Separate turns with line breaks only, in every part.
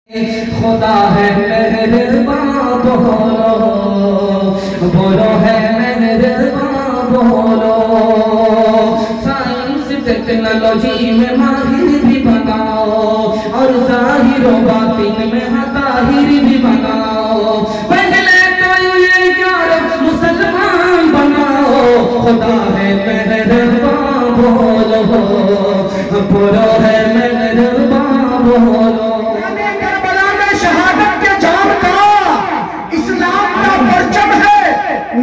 خدا ہے مہربان بولو ہے مہربان بولو سائنس ٹیکنالوجی میں ماہر بھی بناؤ اور ظاہر و باطن میں طاہر بھی بناؤ پہلے تو یہ یار مسلمان بناؤ خدا ہے مہربان بولو بولو ہے مہربان بولو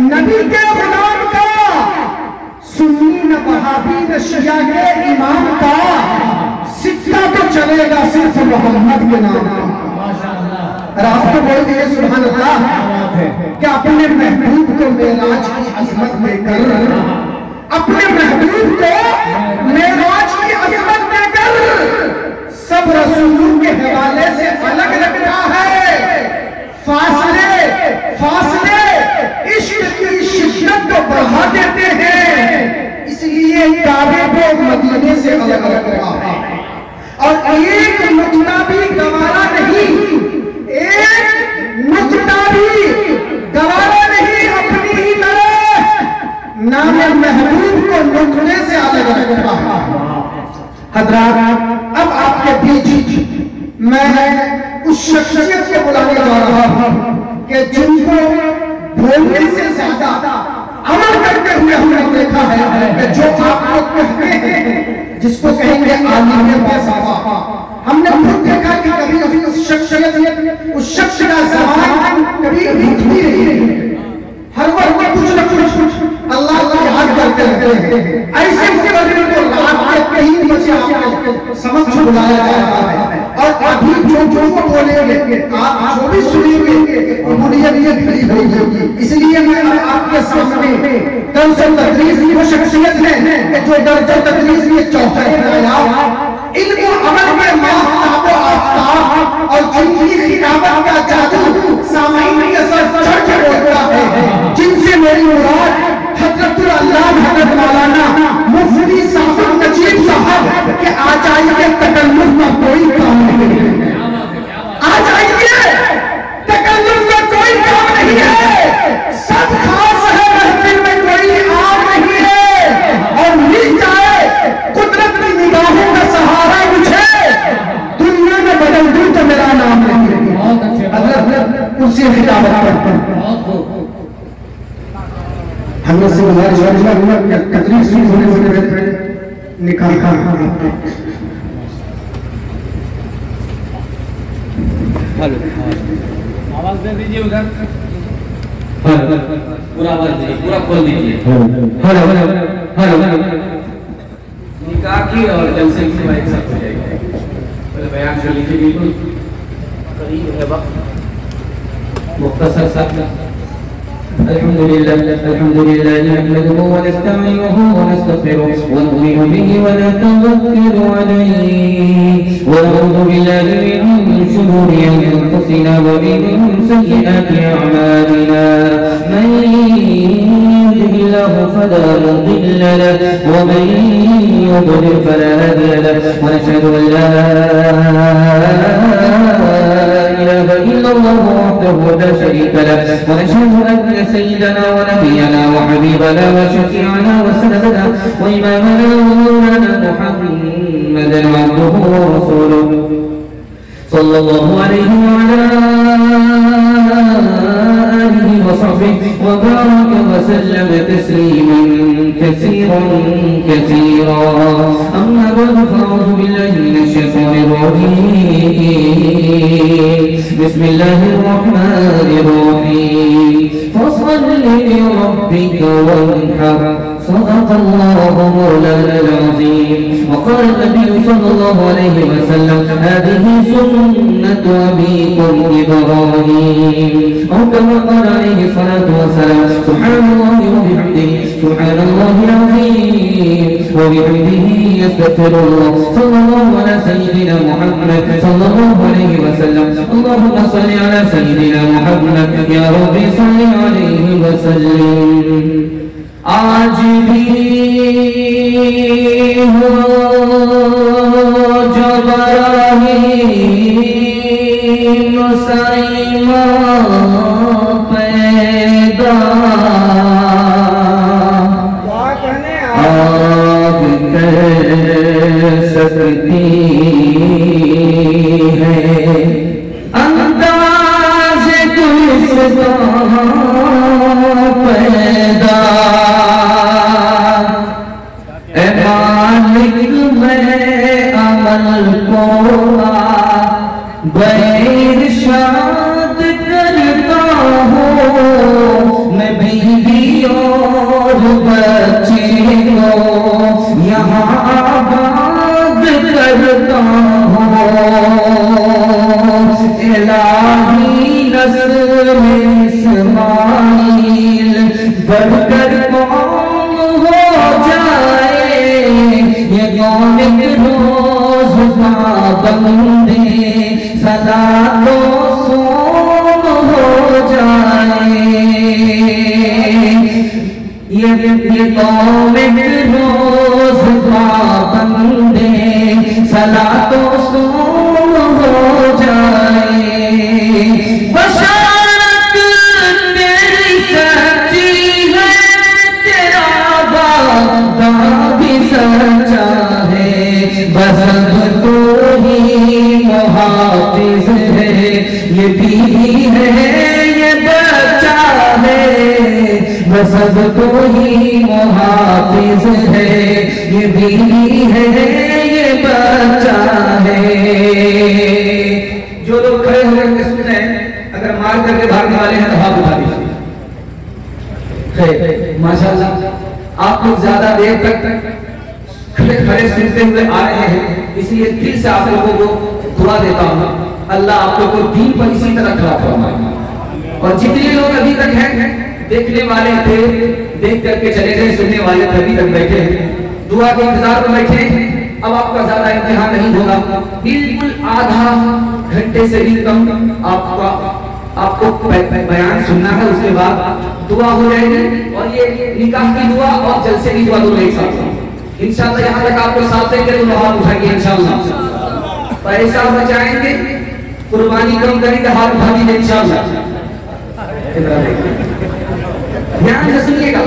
نبی کے غلام کا سنی نہ وہابی نہ شیعہ کے امام کا سکہ تو چلے گا صرف محمد کے نام کا اور آپ تو بول دیئے سبحان اللہ کہ اپنے محبوب کو معراج کی عظمت دے کر اپنے محبوب کو معراج کی عظمت دے کر سب رسولوں کے حوالے سے الگ رکھتا ہے فاصلے عشق کی شدت کو بڑھا دیتے ہیں اس لیے کعبے کو مدینے سے الگ رکھا ہے اور ایک نقطہ بھی گوارا نہیں اپنی ہی طرح نام محبوب کو نقطے سے الگ رکھا ہے حضرات اب آپ کے بیچ میں اس شخصیت کو بلانے جا رہا ہوں کہ جن کو بولنے سے زیادہ عمل کرتے ہوئے ہم نے دیکھا ہے کہ جو آپ لوگ کہتے ہیں جس کو کہیں گے عالم فلسفہ ہم نے خود دیکھا کہ کبھی اس شخص کا زبان کبھی رکتی نہیں ہر وقت کچھ نہ کچھ اللہ کی یاد کرتے رہتے ہیں ایسے مقرر کو رات کے کہیں بچے آپ کو سمجھ بلایا جا رہا ہے اور ابھی جو کو بولیں گے آپ جو بھی سنیں گے عبودیت یہ کھڑی ہوگی اس لیے میں آپ کے سامنے درس تدریس کی وہ شخصیت ہے کہ جو درس تدریس کی چوکھٹ بنایا علم و عمل میں ماہتاب و آفتاب اور جن کی خطابت کا جادو سامعین کے سر چڑھ کے بولتا ہے جن سے میری مراد حضرت اللہ حضرت مولانا مفتی صاحب نجیب صاحب کہ آ جائیے تکلف میں کوئی کام نہیں ہے آ جائیے تکلف میں کوئی کام نہیں ہے سب خاص ہے محفل میں کوئی عام نہیں ہے اور مل جائے قدرت کی نگاہوں کا سہارا مجھے دنیا میں بدل دوں تو میرا نام نہیں ہے حضرت کرسی خطابت کرتے ہیں ہمیں سے ہمارے تدریس ہونے سے نکاح
آواز دے دیجئے ادھر پورا آواز دیجئے پورا کھول دیجئے نکاح کی اور جلسے کی ایک ساتھ ہو جائے گا بیان سے لکھے بالکل قریب ہے وقت مختصر ساتھ الحمد لله نحمده ونستعينه ونستغفره ونؤمن به ونتوكل عليه ونعوذ بالله من شرور انفسنا ومن سيئات اعمالنا من يهده الله فلا مضل له ومن يضلل فلا هادي له ونشهد ان لا اله الا الله وحده لا شريك له ونشهد ان سيدنا ونبينا وحبيبنا وشفيعنا وسندنا وإمامنا ومولانا محمدا عبده ورسوله صلى الله عليه وعلى آله وصحبه وبارك وسلم تسليما كثيرا أما بعد فأعوذ بالله من الشيطان الرجيم بسم الله الرحمن الرحيم فصل لربك وانحر صدق الله مولانا العظيم وقال النبي صلى الله عليه وسلم هذه سنة أبيكم إبراهيم أو كما قال عليه الصلاة والسلام سبحان الله وبحمده سبحان الله العظيم وبحمده يستغفر الله صلى الله على سيدنا محمد صلى الله عليه وسلم اللهم صل على سيدنا محمد يا رب صل عليه وسلم آج بھی ہو جو براہی مسیمہ پیدا آگ کر سکتی ہے انداز گلستاں پیدا اے مالک میں عمل کو ارشاد کرتا ہوں میں بیوی اور بچے کو یہاں آباد کرتا ہوں الہی نسل اسماعیل بڑھ کر قوم ہو جائے یہ قوم ایک روز پابندے صلاۃ و صوم ہو جائے یہ قوم ایک روز پابندے صلاۃ و صوم ہو جائے بشارت تیری سچی ہے تیرا وعدہ بھی سچا ہے بس اب تو ہی محافظ ہے یہ بیوی ہے یہ بچہ ہے بس اب تو ہی محافظ ہے یہ بیوی ہے یہ بچہ ہے
جو لوگ کھڑے ہو کر کے سن رہے ہیں اگر مار کر کے بھاگنے والے ہیں تو ہاتھ اٹھا دیجیے خیر ماشاءاللہ آپ لوگ زیادہ دیر تک کھڑے کھڑے سنتے ہوئے آ رہے ہیں اس لیے دل سے آپ لوگوں کو دعا دیتا ہوں اللہ آپ لوگوں کو دین پر اسی طرح کھڑا فرمائے اور جتنے لوگ ابھی تک ہیں دیکھنے والے تھے دیکھ کر کے چلے گئے سننے والے تھے ابھی تک بیٹھے ہیں دعا کے انتظار میں بیٹھے ہیں اب آپ کا زیادہ امتحان نہیں ہوگا بالکل آدھا گھنٹے سے بھی کم آپ کو بیان سننا ہے اس کے بعد دعا ہو جائے گی اور یہ نکاح کی دعا اور جلسے کی دعا دونوں ایک ساتھ انشاءاللہ یہاں تک آپ کو ساتھ دیں گے تو ہاتھ اٹھائیں گے انشاءاللہ پیسہ بچائیں گے قربانی کم کریں گے ہاتھ اٹھا دیجیے انشاءاللہ دھیان سے سنیے گا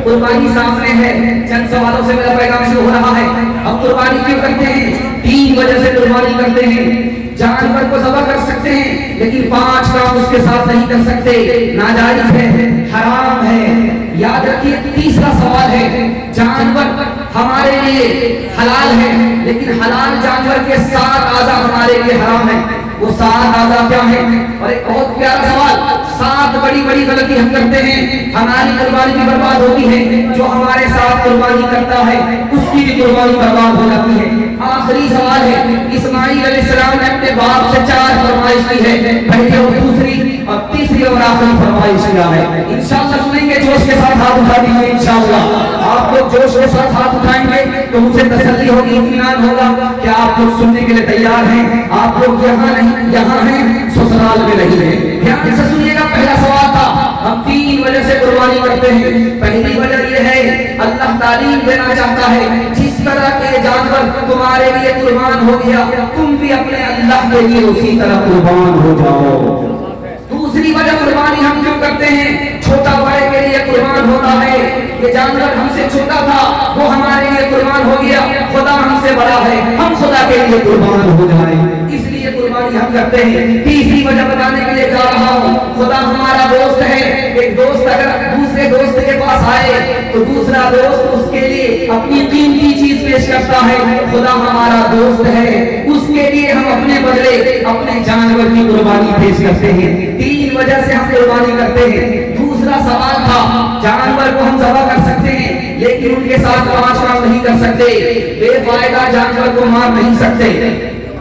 قربانی سامنے ہے چند سوالوں سے میرا پیغام شروع ہو رہا ہے ہم قربانی کیوں کرتے ہیں 3 وجہ سے قربانی کرتے ہیں جانور کو ذبح کر سکتے ہیں لیکن 5 کام اس کے ساتھ نہیں کر سکتے ناجائز ہے حرام ہے یاد رکھیے تیسرا سوال ہے جانور ہمارے لیے حلال ہے لیکن حلال جانور کے 7 اعضاء ہمارے لیے حرام ہیں وہ 7 اعضاء کیا ہیں اور ایک بہت پیارا سوال 7 بڑی بڑی غلطی ہم کرتے ہیں ہماری قربانی بھی برباد ہوتی ہے جو ہمارے ساتھ قربانی کرتا ہے اس کی بھی قربانی برباد ہو جاتی ہے آخری سوال ہے اسماعیل علیہ السلام نے اپنے باپ سے 4 فرمائش کی ہے پہلی اور دوسری اور تیسری اور آخری فرمائش کیا ہے انشاءاللہ سنیں گے جوش کے ساتھ ہاتھ اٹھا دیجیے انشاءاللہ آپ لوگ جوش کے ساتھ ہاتھ اٹھائیں گے تو مجھے تسلی ہوگی اطمینان ہوگا کہ آپ لوگ سننے کے لیے تیار ہیں آپ لوگ یہاں نہیں یہاں ہیں سسرال میں نہیں ہیں دھیان سے سنیے گا پہلا سوال تھا ہم 3 وجہ سے قربانی کرتے ہیں پہلی وجہ یہ ہے اللہ تعلیم دینا چاہتا ہے جس طرح کے جانور تمہارے لیے قربان ہو گیا تم بھی اپنے اللہ کے لیے اسی طرح قربان ہو جاؤ دوسری وجہ قربانی ہم کیوں کرتے ہیں چھوٹا بڑے کے لیے قربان ہوتا ہے یہ جانور ہم سے چھوٹا تھا وہ ہمارے لیے قربان ہو گیا خدا ہم سے بڑا ہے ہم خدا کے لیے قربان ہو جائیں اس لیے قربانی ہم کرتے ہیں تیسری وجہ بتانے کے لیے جا رہا ہوں خدا ہمارا دوست ہے ایک دوست اگر دوسرے دوست کے پاس آئے تو دوسرا دوست اس کے لیے اپنی قیمتی چیز پیش کرتا ہے خدا ہمارا دوست ہے اس کے لیے ہم اپنے بدلے اپنے جانور کی قربانی پیش کرتے ہیں 3 وجہ سے ہم قربانی کرتے ہیں دوسرا سوال تھا جانور کو ہم ذبح کر سکتے ہیں لیکن ان کے ساتھ 5 کام نہیں کر سکتے بے فائدہ جانور کو مار نہیں سکتے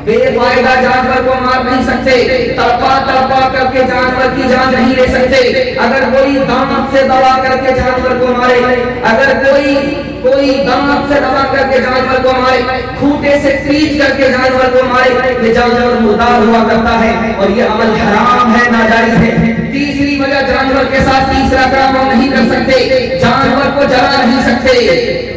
بے فائدہ جانور کو مار نہیں سکتے تڑپا کر کے جانور کی جان نہیں لے سکتے اگر کوئی دانت سے دبا کر کے جانور کو مارے اگر کوئی دانت سے دبا کر کے جانور کو مارے کھوٹے سے کریچ کر کے جانور کو مارے یہ جانور مردار ہوا کرتا ہے اور یہ عمل حرام ہے ناجائز ہے
تیسری وجہ جانور کے ساتھ تیسرا کام ہم نہیں کر سکتے، جانور کو جلا نہیں سکتے،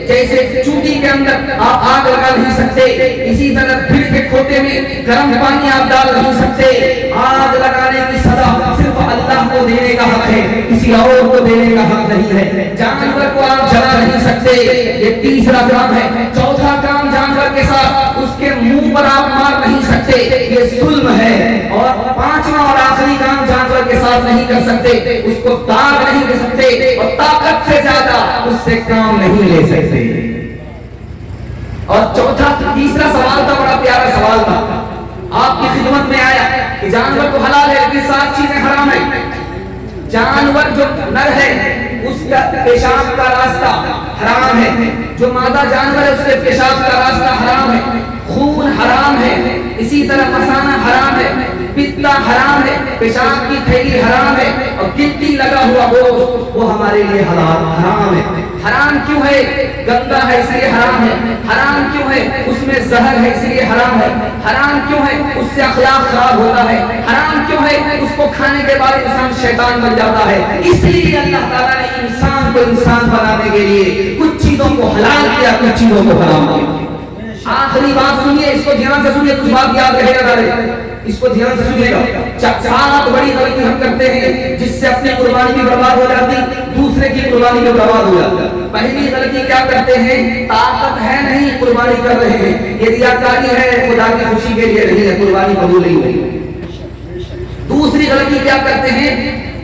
جیسے چوٹی کے اندر آپ آگ لگا نہیں سکتے، اسی طرح بھیڑ کے کھوتے میں گرم پانی آپ ڈال نہیں سکتے۔ آگ لگانے کی سزا صرف اللہ کو دینے کا حق ہے، کسی اور کو دینے کا حق نہیں ہے۔ جانور کو آپ جلا نہیں سکتے، یہ تیسرا کام ہے۔ چوتھا کام جانور کے ساتھ اس کے منہ پر آپ مار نہیں سکتے، یہ ظلم ہے۔ اور پانچواں اور آخری کام جانور کے ساتھ نہیں کر سکتے، اس کو داغ نہیں دے سکتے، اور طاقت سے زیادہ اس سے کام نہیں لے سکتے۔ اور تیسرا سوال تھا، بڑا پیارا سوال تھا، آپ کی خدمت میں آیا کہ جانور کو حلال ہے لیکن 7 چیزیں حرام ہیں۔ جانور جو نر ہے اس کا پیشاب کا راستہ حرام ہے، جو مادہ جانور ہے اس کے پیشاب کا راستہ حرام ہے، خون حرام ہے، اسی طرح مسانہ حرام ہے، پتا حرام ہے، پیشاب کی تھیلی حرام ہے، اور گٹی لگا ہوا گوشت وہ ہمارے لیے حرام ہے۔ حرام کیوں ہے؟ گندا ہے اس لیے حرام ہے۔ حرام کیوں ہے؟ اس میں زہر ہے اس لیے حرام ہے۔ حرام کیوں ہے؟ اس سے اخلاق خراب ہوتا ہے۔ حرام کیوں ہے؟ اس کو کھانے کے بعد انسان شیطان بن جاتا ہے۔ اس لیے اللہ تعالیٰ نے انسان کو انسان بنانے کے لیے کچھ چیزوں کو حلال کیا، کچھ چیزوں کو حرام کیا۔ آخری بات سنیے، اس کو دھیان سے سنیے، کچھ بات یاد رہے گا، اس کو دھیان سے سنیے گا۔ 7 بڑی غلطی ہم کرتے ہیں جس سے اپنی قربانی بھی برباد ہو جاتی، دوسرے کی قربانی بھی برباد ہو جاتی۔ پہلی غلطی کیا کرتے ہیں؟ طاقت ہے نہیں، قربانی کر رہے ہیں، یہ ریاکاری ہے، خدا کی خوشی کے لیے نہیں ہے، قربانی قبول نہیں ہوئی۔ دوسری غلطی کیا کرتے ہیں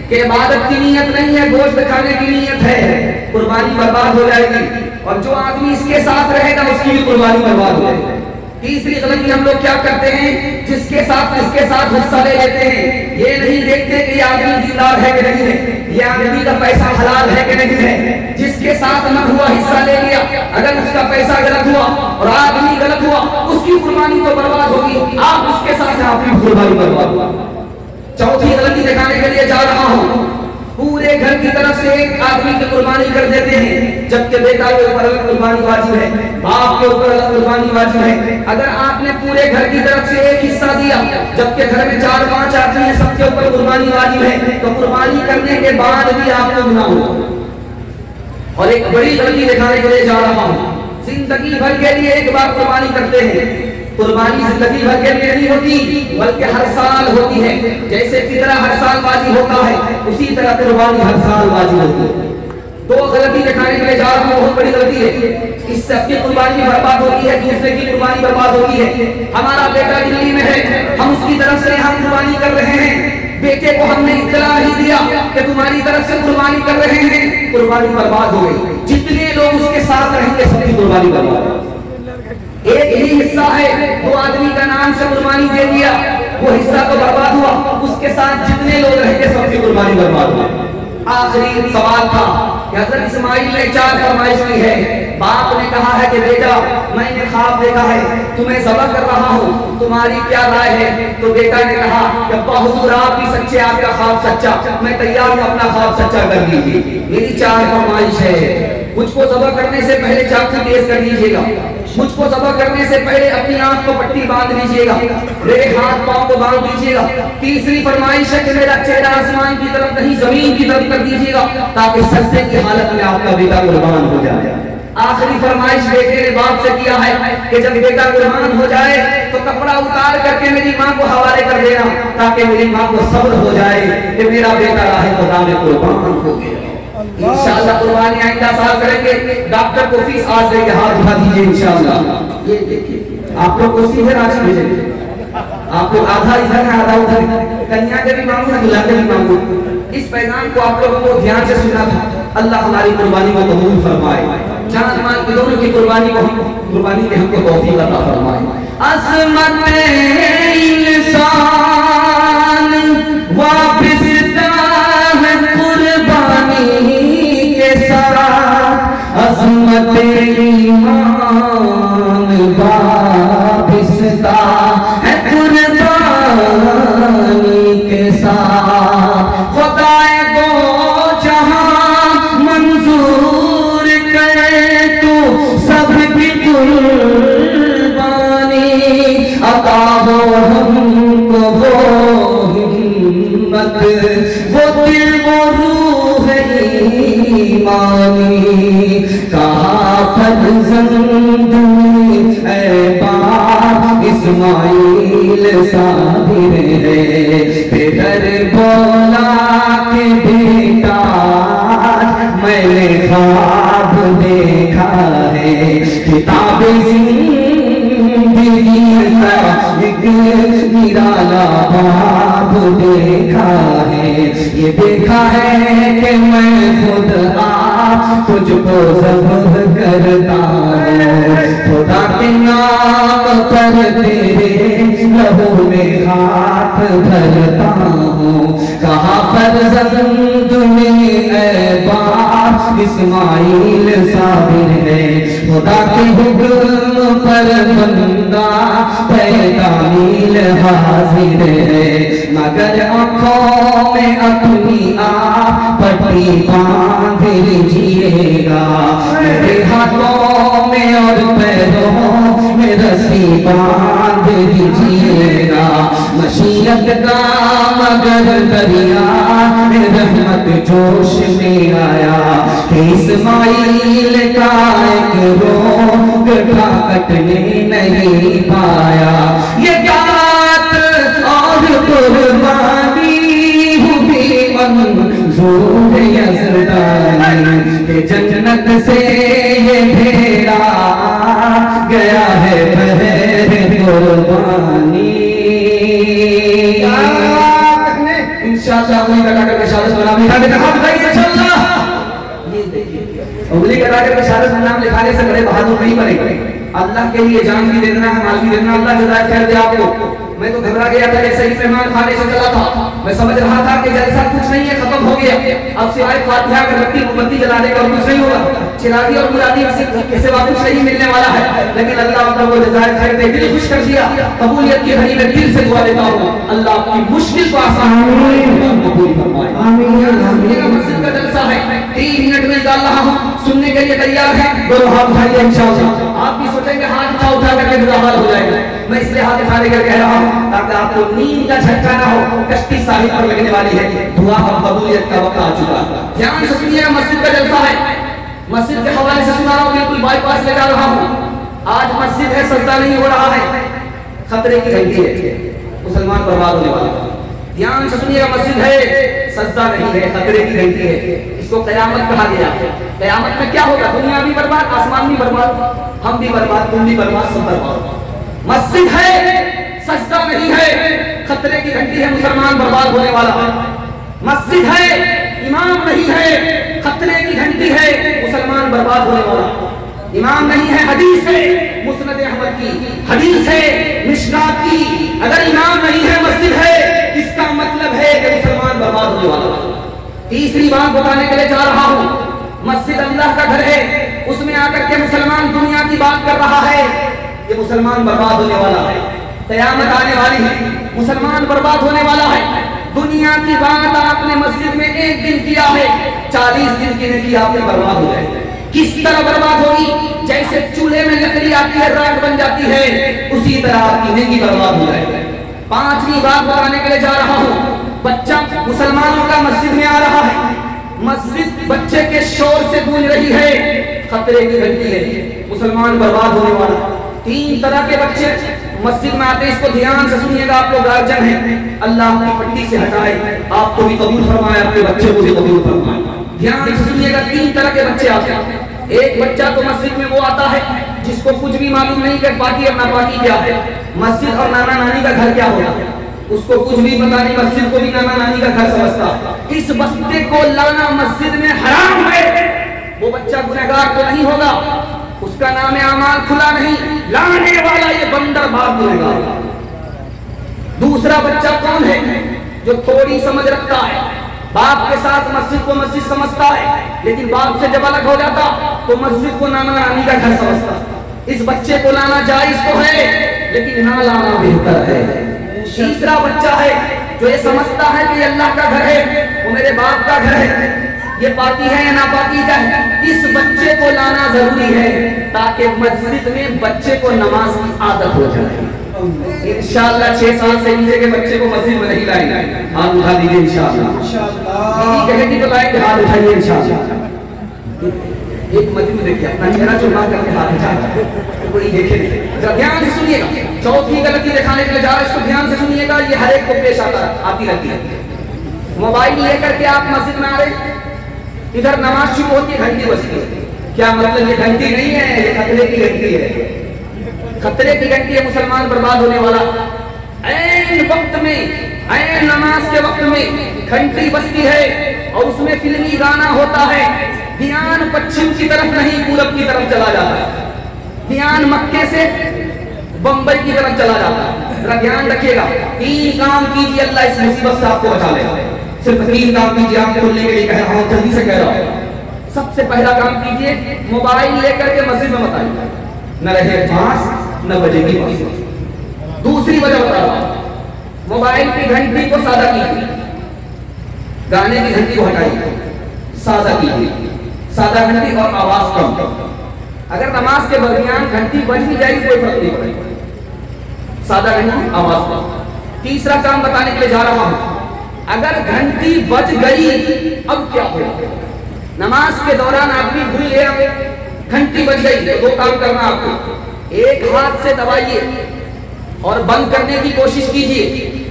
کہ عبادت کی نیت نہیں ہے، گوشت کھانے کی نیت ہے، قربانی برباد ہو جائے گی، اور جو آدمی اس کے ساتھ رہے گا اس کی بھی قربانی برباد ہو جائے گی۔ تیسری غلطی ہم لوگ کیا کرتے ہیں؟ جس کے ساتھ حصہ لے لیتے ہیں، یہ نہیں دیکھتے کہ یہ آدمی دیندار ہے کہ نہیں ہے، یہ آدمی کا پیسہ حلال ہے کہ نہیں ہے۔ جس کے ساتھ نہ ہوا حصہ لے لیا، اگر اس کا پیسہ غلط ہوا اور آدمی غلط ہوا، اس کی قربانی تو برباد ہوگی، آپ اس کے ساتھ آپ کی قربانی برباد ہوگی۔ چوتھی غلطی دکھانے کے لیے جا رہا ہوں، پورے گھر کی طرف سے ایک آدمی کی قربانی کر دیتے ہیں، جبکہ بیٹا کے اوپر الگ قربانی واجب ہے، باپ کے اوپر الگ قربانی واجب ہے۔ اگر آپ نے پورے گھر کی طرف سے ایک حصہ دیا، جبکہ گھر میں 4-5 آدمی ہیں، سب کے اوپر قربانی واجب ہے، تو قربانی کرنے کے بعد بھی آپ کو گناہ ہوگا۔ اور ایک بڑی غلطی دکھانے کے لیے جا رہا ہوں، زندگی بھر کے لیے ایک بار قربانی کرتے ہیں، قربانی زندگی بھر کے لیے نہیں ہوتی بلکہ ہر سال ہوتی ہے، جیسے فطرہ ہر سال واجب ہوتا ہے اسی طرح قربانی ہر سال واجب ہوتی ہے۔ 2 غلطی دکھانے کے لیے جا رہا ہوں، بہت بڑی غلطی ہے، اس سے اپنی قربانی برباد ہوتی ہے، دوسرے کی قربانی برباد ہوتی ہے۔ ہمارا بیٹا دلی میں ہے، ہم اس کی طرف سے یہاں قربانی کر رہے ہیں، بیٹے کو ہم نے اطلاع نہیں دیا کہ تمہاری طرف سے قربانی کر رہے ہیں، قربانی برباد ہو گئی۔ جتنے لوگ اس کے ساتھ رہیں گے سب کی قربانی برباد ہوگی۔ ایک ہی حصہ ہے، وہ آدمی کا نام سے قربانی دے دیا، وہ حصہ تو برباد ہوا، اس کے ساتھ جتنے لوگ رہیں گے سب کی قربانی برباد ہوگی۔ آخری سوال تھا کہ حضرت اسماعیل نے 4 فرمائش کی ہے۔ باپ نے کہا ہے کہ بیٹا میں نے خواب دیکھا ہے، تمہیں ذبح کر رہا ہوں، تمہاری کیا رائے ہے؟ تو بیٹا نے کہا کہ ابا حضور آپ بھی سچے، آپ کا خواب سچا، میں تیار ہوں اپنا خواب سچا کر لیجیے، میری 4 فرمائش ہے۔ مجھ کو ذبح کرنے سے پہلے چاقو تیز کر لیجیے گا، مجھ کو ذبح کرنے سے پہلے اپنی آنکھ کو پٹی باندھ لیجیے گا، میرے ہاتھ پاؤں کو باندھ دیجیے گا۔ تیسری فرمائش ہے کہ میرا چہرہ آسمان کی طرف نہیں زمین کی طرف کر دیجیے گا تاکہ سجدے کی حالت میں آپ کا بیٹا قربان ہو جائے۔ آخری فرمائش بیٹے نے باپ سے کیا ہے کہ جب بیٹا قربان ہو جائے تو کپڑا اتار کر کے میری ماں کو حوالے کر دینا تاکہ میری ماں کو صبر ہو جائے کہ میرا بیٹا راہ خدا میں قربان ہو گیا۔ انشاءاللہ قربانی آئندہ سال کریں گے، ڈاکٹر کو فیس آج دیں گے، ہاتھ اٹھا دیجیے انشاءاللہ۔ یہ دیکھیے آپ لوگ کو سیدھے راجی بھیجیں گے، آپ لوگ آدھا ادھر ہے آدھا ادھر ہے، کنیا کے بھی مانگو ہے دلہا کے بھی مانگو۔ اس پیغام کو آپ لوگوں کو دھیان سے سنا تھا، اللہ ہماری قربانی کو قبول فرمائے، جان مال کی دونوں کی قربانی کو قربانی کے ہم کو توفیق عطا فرمائے۔ عظمت انسان وابستہ ہے قربانی کے ساتھ، عظمت ایمان وابستہ ہے قربانی کے ساتھ، خدائے دو جہاں منظور کرے تو سب کی قربانی عطا ہو ہم کو وہ امت وہ دل وہ روح ایمانی کہا فرزند اے باپ اسماعیل صابر ہے پدر بولا کہ بیٹا میں نے خواب دیکھا ہے کتاب زندگی کا ایک نرالا باب دیکھا ہے یہ دیکھا ہے کہ میں خود آپ تجھ کو ذبح کرتا ہوں خدا کے نام پر تیرے لہو میں ہاتھ دھرتا ہوں کہا فرزند میں اے باپ اسماعیل صابر ہے خدا کے حکم پر بندہ تعمیل حاضر ہے مگر آنکھوں میں اپنی آپ پٹی باندھ لیجیے گا میرے ہاتھوں میں اور پیروں میں رسی باندھ لیجیے گا مشیت کا مگر دریا رحمت جوش میں آیا کہ اسماعیل کا ایک روگ تھا کٹنے نہیں پایا یہ بات اور قربانی ہوئی منظور یزدانی کہ جنت سے یہ بھیڑا گیا ہے بہر قربانی انشاءاللہ انگلی کٹا کر کے شہادت نام لکھانے کا حق بھائی انشاءاللہ انگلی کٹا کر کے شہادت نام لکھانے سے بڑے بہادر نہیں بنے گے اللہ کے لیے جان بھی دینا ہے مال بھی دینا اللہ جزائے خیر دے آپ کو میں تو گھبرا گیا تھا جیسے ہی مہمان خانے سے چلا تھا میں سمجھ رہا تھا کہ جلسہ کچھ نہیں ہے ختم ہو گیا اب سوائے فاتحہ اگربتی مومبتی جلانے کا اور کچھ نہیں ہوگا چراغی اور مرادی کے سوا کچھ نہیں ملنے والا ہے لیکن اللہ آپ کو جزائے خیر دے دل خوش کر دیا قبولیت کی گھڑی میں دل سے دعا دیتا ہوں اللہ آپ کی مشکل کو آسان قبول فرمائے آمین یہ مسجد کا جلسہ ہے 3 منٹ میں ڈال رہا ہوں سننے کے لیے تیار ہیں دونوں ہاتھ اٹھائیے انشاءاللہ آپ بھی سوچیں گے ہاتھ اٹھا کر کے برا حال ہو جائے گا میں اس لیے ہاتھ اٹھانے کر کہہ رہا ہوں تاکہ آپ کو نیند کا جھٹکا نہ ہو کشتی ساحل پر لگنے والی ہے دعا اور قبولیت کا وقت آ چکا دھیان سے سنیے مسجد کا جلسہ ہے مسجد کے حوالے سے سنا رہا ہوں بالکل بائی پاس لے جا رہا ہوں آج مسجد ہے سجدہ نہیں ہو رہا ہے خطرے کی گھنٹی ہے مسلمان برباد ہونے والا دھیان سے سنیے مسجد ہے سجدہ نہیں ہے خطرے کی گھنٹی ہے اس کو قیامت کہا گیا قیامت میں کیا ہوگا دنیا بھی برباد آسمان بھی برباد ہم بھی برباد تم بھی برباد سب برباد مسجد ہے سجدہ نہیں ہے خطرے کی گھنٹی ہے مسلمان برباد ہونے والا مسجد ہے امام نہیں ہے خطرے کی گھنٹی ہے مسلمان برباد ہونے والا امام نہیں ہے حدیث ہے مسند احمد کی حدیث ہے مشکات کی اگر امام نہیں ہے مسجد ہے اس کا مطلب ہے کہ مسلمان برباد ہونے والا تیسری بات بتانے کے لیے جا رہا ہوں مسجد اللہ کا گھر ہے اس میں آ کر کے مسلمان دنیا کی بات کر رہا ہے یہ مسلمان برباد ہونے والا ہے قیامت آنے والی ہے مسلمان برباد ہونے والا ہے دنیا کی بات آپ نے مسجد میں 1 دن کیا ہے 40 دن کی نیکی آپ نے برباد ہو جائے کس طرح برباد ہوگی جیسے چولہے میں لکڑی آتی ہے راکھ بن جاتی ہے اسی طرح آپ کی نیکی برباد ہو جائے 5ویں بات بتانے کے لیے جا رہا ہوں بچہ مسلمانوں کا مسجد میں آ رہا ہے مسجد بچے کے شور سے گونج رہی ہے خطرے کی گھنٹی ہے مسلمان برباد ہونے والا 3 طرح کے بچے مسجد میں آتے ہیں اس کو دھیان سے سنیے گا آپ لوگ گارجن ہیں اللہ اپنی پٹی سے ہٹائے آپ کو بھی قبول فرمائے اپنے بچے کو بھی قبول فرمائے دھیان سے سنیے گا 3 طرح کے بچے آتے ہیں ایک بچہ تو مسجد میں وہ آتا ہے جس کو کچھ بھی معلوم نہیں کہ پاکی اور ناپاکی کیا ہے مسجد اور نانا نانی کا گھر کیا ہوگا اس کو کچھ بھی پتا نہیں مسجد کو بھی نانا نانی کا گھر سمجھتا اس بستے کو لانا مسجد میں حرام ہے وہ بچہ گنہگار تو نہیں ہوگا اس کا نام اعمال کھلا نہیں لانے والا یہ بندر باپ گنہگار دوسرا بچہ کون ہے جو تھوڑی سمجھ رکھتا ہے باپ کے ساتھ مسجد کو مسجد سمجھتا ہے لیکن باپ سے جب الگ ہو جاتا تو مسجد کو نانا نانی کا گھر سمجھتا اس بچے کو لانا جائز تو ہے لیکن نہ لانا بہتر ہے تیسرا بچہ ہے جو یہ سمجھتا ہے کہ یہ اللہ کا گھر ہے وہ میرے باپ کا گھر ہے یہ پاکی ہے یا ناپاکی کا ہے اس بچے کو لانا ضروری ہے تاکہ مسجد میں بچے کو نماز کی عادت ہو جائے انشاءاللہ 6 سال سے نیچے کے بچے کو مسجد میں نہیں لائیں گے
ہاتھ اٹھا دیجیے انشاءاللہ. کہے گی بتائیں کہ ہاتھ اٹھائیے انشاءاللہ. ایک مسجد دیکھیے اپنا چہرہ چما کر کے ہاتھ اٹھائیے, کوئی دیکھے نہیں. دھیان سے سنیے گا, چوتھی غلطی دکھانے کے لیے جا رہا ہے, اس کو دھیان سے سنیے گا, یہ ہر ایک کو پیش آتی رہتی ہے. موبائل لے کر کے آپ مسجد میں آ رہے, ادھر نماز شروع ہوتی ہے, گھنٹی بجتی ہے. کیا مطلب یہ گھنٹی نہیں ہے, یہ خطرے کی گھنٹی ہے. خطرے کی گھنٹی ہے, مسلمان برباد ہونے والا. عین وقت میں, عین نماز کے وقت میں گھنٹی بجتی ہے اور اس میں فلمی گانا ہوتا ہے. دھیان پچھم کی طرف نہیں, پورب کی طرف چلا جاتا ہے. دھیان مکے سے بمبئی کی طرف چلا جاتا ہے. ذرا دھیان رکھیے گا, 3 کام کیجیے, اللہ اس مصیبت سے آپ کو بچا لے گا. صرف 3 کام کیجیے, آپ کھولنے کے لیے کہہ رہا ہوں, جلدی سے کہہ رہا ہوں. سب سے پہلا کام کیجیے, موبائل لے کر کے مسجد میں مت آئیے, نہ رہے پاس نہ بجے گی مسجد. دوسری وجہ بتا رہا ہوں, موبائل کی گھنٹی کو سادہ کیجیے, گانے کی گھنٹی کو ہٹائیے, سادہ کیجیے. سادہ گھنٹی اور آواز کم. اگر نماز کے درمیان گھنٹی بج بھی جائے گی کوئی فرق نہیں پڑے گا. سادہ گھنٹی, آواز کم. تیسرا کام بتانے کے لیے جا رہا ہوں, اگر گھنٹی بج گئی اب کیا ہوگا؟ نماز کے دوران آدمی بھول گیا, گھنٹی بج گئی, 2 کام کرنا آپ کو. ایک ہاتھ سے دبائیے اور بند کرنے کی کوشش کیجیے.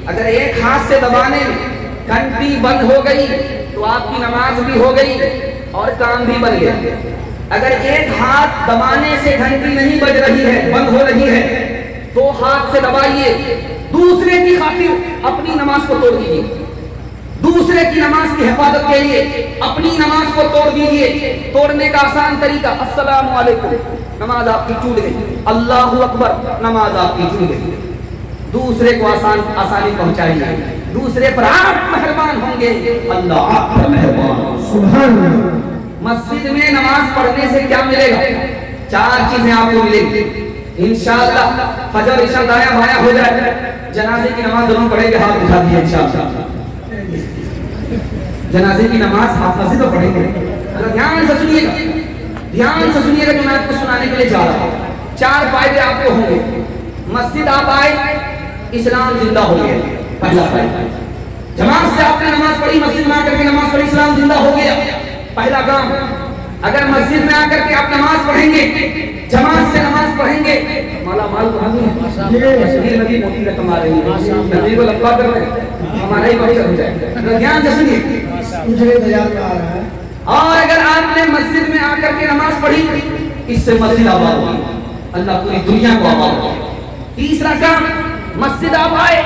اگر ایک ہاتھ سے دبانے میں گھنٹی بند ہو گئی تو آپ کی نماز بھی ہو گئی اور کام بھی بن گیا. اگر ایک ہاتھ دبانے سے گھنٹی نہیں بج رہی ہے, بند ہو رہی ہے, 2 ہاتھ سے دبائیے. دوسرے کی خاطر اپنی نماز کو توڑ دیجیے, دوسرے کی نماز کی حفاظت کے لیے اپنی نماز کو توڑ دیجیے. توڑنے کا آسان طریقہ, السلام علیکم, نماز آپ کی ٹوٹ گئی. اللہ اکبر, نماز آپ کی ٹوٹ گئی. دوسرے کو آسانی پہنچائیے, دوسرے پر آپ مہربان ہوں گے, اللہ آپ پر مہربان.
سبحان اللہ.
مسجد میں نماز پڑھنے سے کیا ملے گا؟ 4 چیزیں آپ کو ملیں گی انشاءاللہ. فجر عشاء دایاں بایاں ہو جائے, جنازے کی نماز ضرور پڑھیں گے, ہاتھ اٹھا دیے انشاءاللہ. جنازے کی نماز ہاتھ مسجد میں پڑھیں گے. دھیان سے سنیے گا, دھیان سے سنیے گا جو میں آپ کو سنانے کے لیے جا رہا ہوں. 4 فائدے آپ کو ہوں گے. مسجد آپ آئے, اسلام زندہ ہو گیا, پہلا فائدہ. جماعت سے آپ نے نماز پڑھی, مسجد میں آ کر کے نماز پڑھی, اسلام زندہ ہو گیا, پہلا کام. اگر مسجد میں آ کر کے آپ نماز پڑھیں گے, جماعت سے نماز پڑھیں گے, مالا مال تو ہم ہیں, نبی موٹی رقم آ رہی ہے, نبی کو لمبا کر رہے ہیں, ہمارا ہی بچہ ہو جائے. دھیان سے سنیے,
مجھے دھیان آ رہا ہے.
اور اگر آپ نے مسجد میں آ کر کے نماز پڑھی, اس سے مسجد آباد ہوئی, اللہ پوری دنیا کو آباد ہوئی. تیسرا کام, مسجد آپ آئے,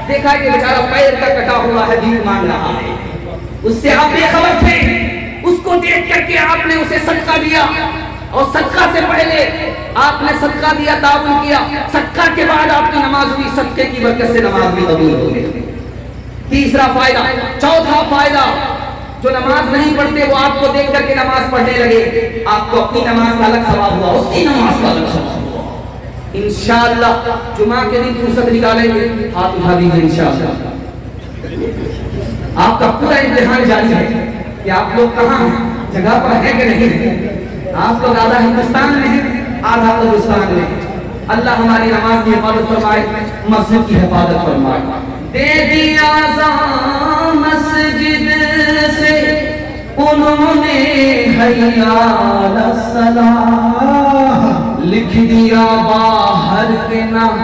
دیکھا کہ بیچارہ پیر کا کٹا ہوا ہے, بھیک مانگ رہا ہے, اس سے آپ بے خبر تھے, اس کو دیکھ کر کے آپ نے اسے صدقہ دیا, اور صدقہ سے پہلے آپ نے صدقہ دیا, تعاون کیا, صدقہ کے بعد آپ کی نماز ہوئی, صدقے کی برکت سے نماز بھی قبول ہو گئی. تیسرا فائدہ. چوتھا فائدہ, جو نماز نہیں پڑھتے وہ آپ کو دیکھ کر کے نماز پڑھنے لگے, آپ کو اپنی نماز کا الگ ثواب ہوا, اس کی نماز کا الگ ثواب ہوا. انشاءاللہ جمعہ کے دن فرصت نکالیں گے, ہاتھ اٹھا دیجیے انشاءاللہ. آپ کا پورا امتحان جاری ہے کہ آپ لوگ کہاں ہیں, جگہ پر ہے کہ نہیں ہے. آپ لوگ آدھا ہندوستان میں ہیں, آدھا ہندوستان میں ہیں. اللہ ہماری نماز کی حفاظت فرمائے, مسجد کی حفاظت فرمائے. دے دیا آزان مسجد سے انہوں نے حیا الصلاۃ, لکھ دیا باہر کے نام,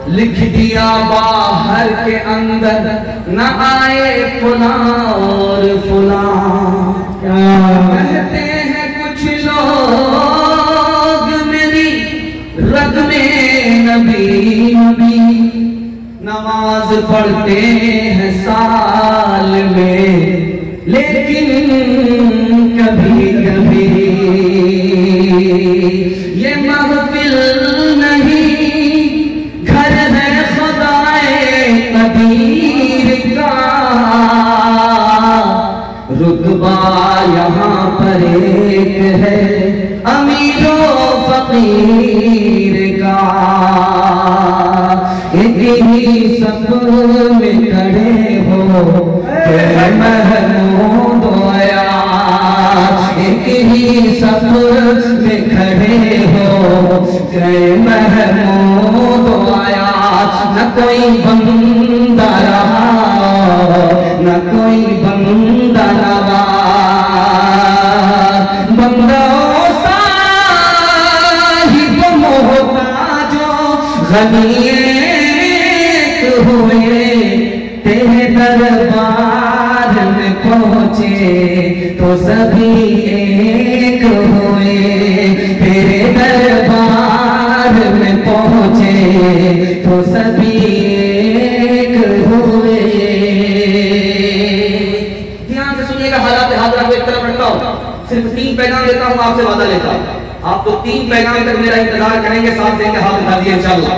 لکھ دیا باہر کے اندر, نہ آئے فلاں اور فلاں. کہتے ہیں کچھ لوگ میری رگ میں نبی نبی, نماز پڑھتے ہیں سال میں, لیکن کبھی کبھی یہ محفل نہیں, گھر ہے خدائے قدیر کا, رتبہ یہاں پر ایک ہے امیر و فقیر کا. ایک ہی صف میں کھڑے ہو کہ محمود آیا, ایک ہی صف میں کھڑے ہو کہ محمود آیا. نہ کوئی بندہ رہا
دربار میں پہنچے تو سبھی ایک ہوئے، تیرے دربار میں پہنچے تو سبھی ایک ہوئے۔
دھیان سے سنیے گا، حالات حاضرہ کو ایک طرف رکھتا ہوں، صرف 3 پیغام لیتا ہوں، آپ سے وعدہ لیتا ہوں، آپ تو 3 پیغام تک میرا انتظار کریں گے، ساتھ دیں گے، ہاتھ اٹھا دیے انشاءاللہ۔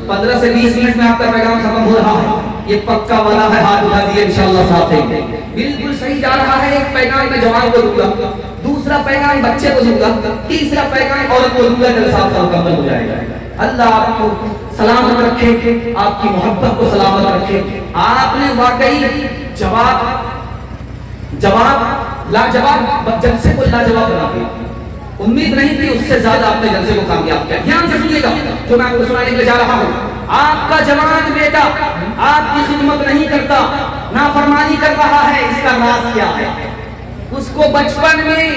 15 سے 20 منٹ میں آپ کا پیغام ختم ہو رہا ہے، یہ پکا وعدہ ہے، ہاتھ اٹھا دیے انشاءاللہ، ساتھ دیں گے۔ بالکل صحیح جا رہا ہے، ایک پیغام میں جوان کو دوں گا، دوسرا پیغام بچے کو دوں گا، تیسرا پیغام عورت کو دوں گا، جلسہ آپ کا مکمل ہو جائے گا۔ اللہ آپ کو سلامت رکھے، آپ کی محبت کو سلامت رکھے۔ آپ نے واقعی جواب لاجواب جلسے کو لاجواب بنا دیا، امید نہیں تھی، اس سے زیادہ آپ نے جلسے کو کامیاب کیا۔ دھیان سے سنیے گا جو میں آپ کو سنانے کے لیے جا رہا ہوں۔ آپ کا جوان بیٹا آپ کی خدمت نہیں کرتا، نافرمانی کر رہا ہے، اس کا راز کیا ہے؟ اس کو بچپن میں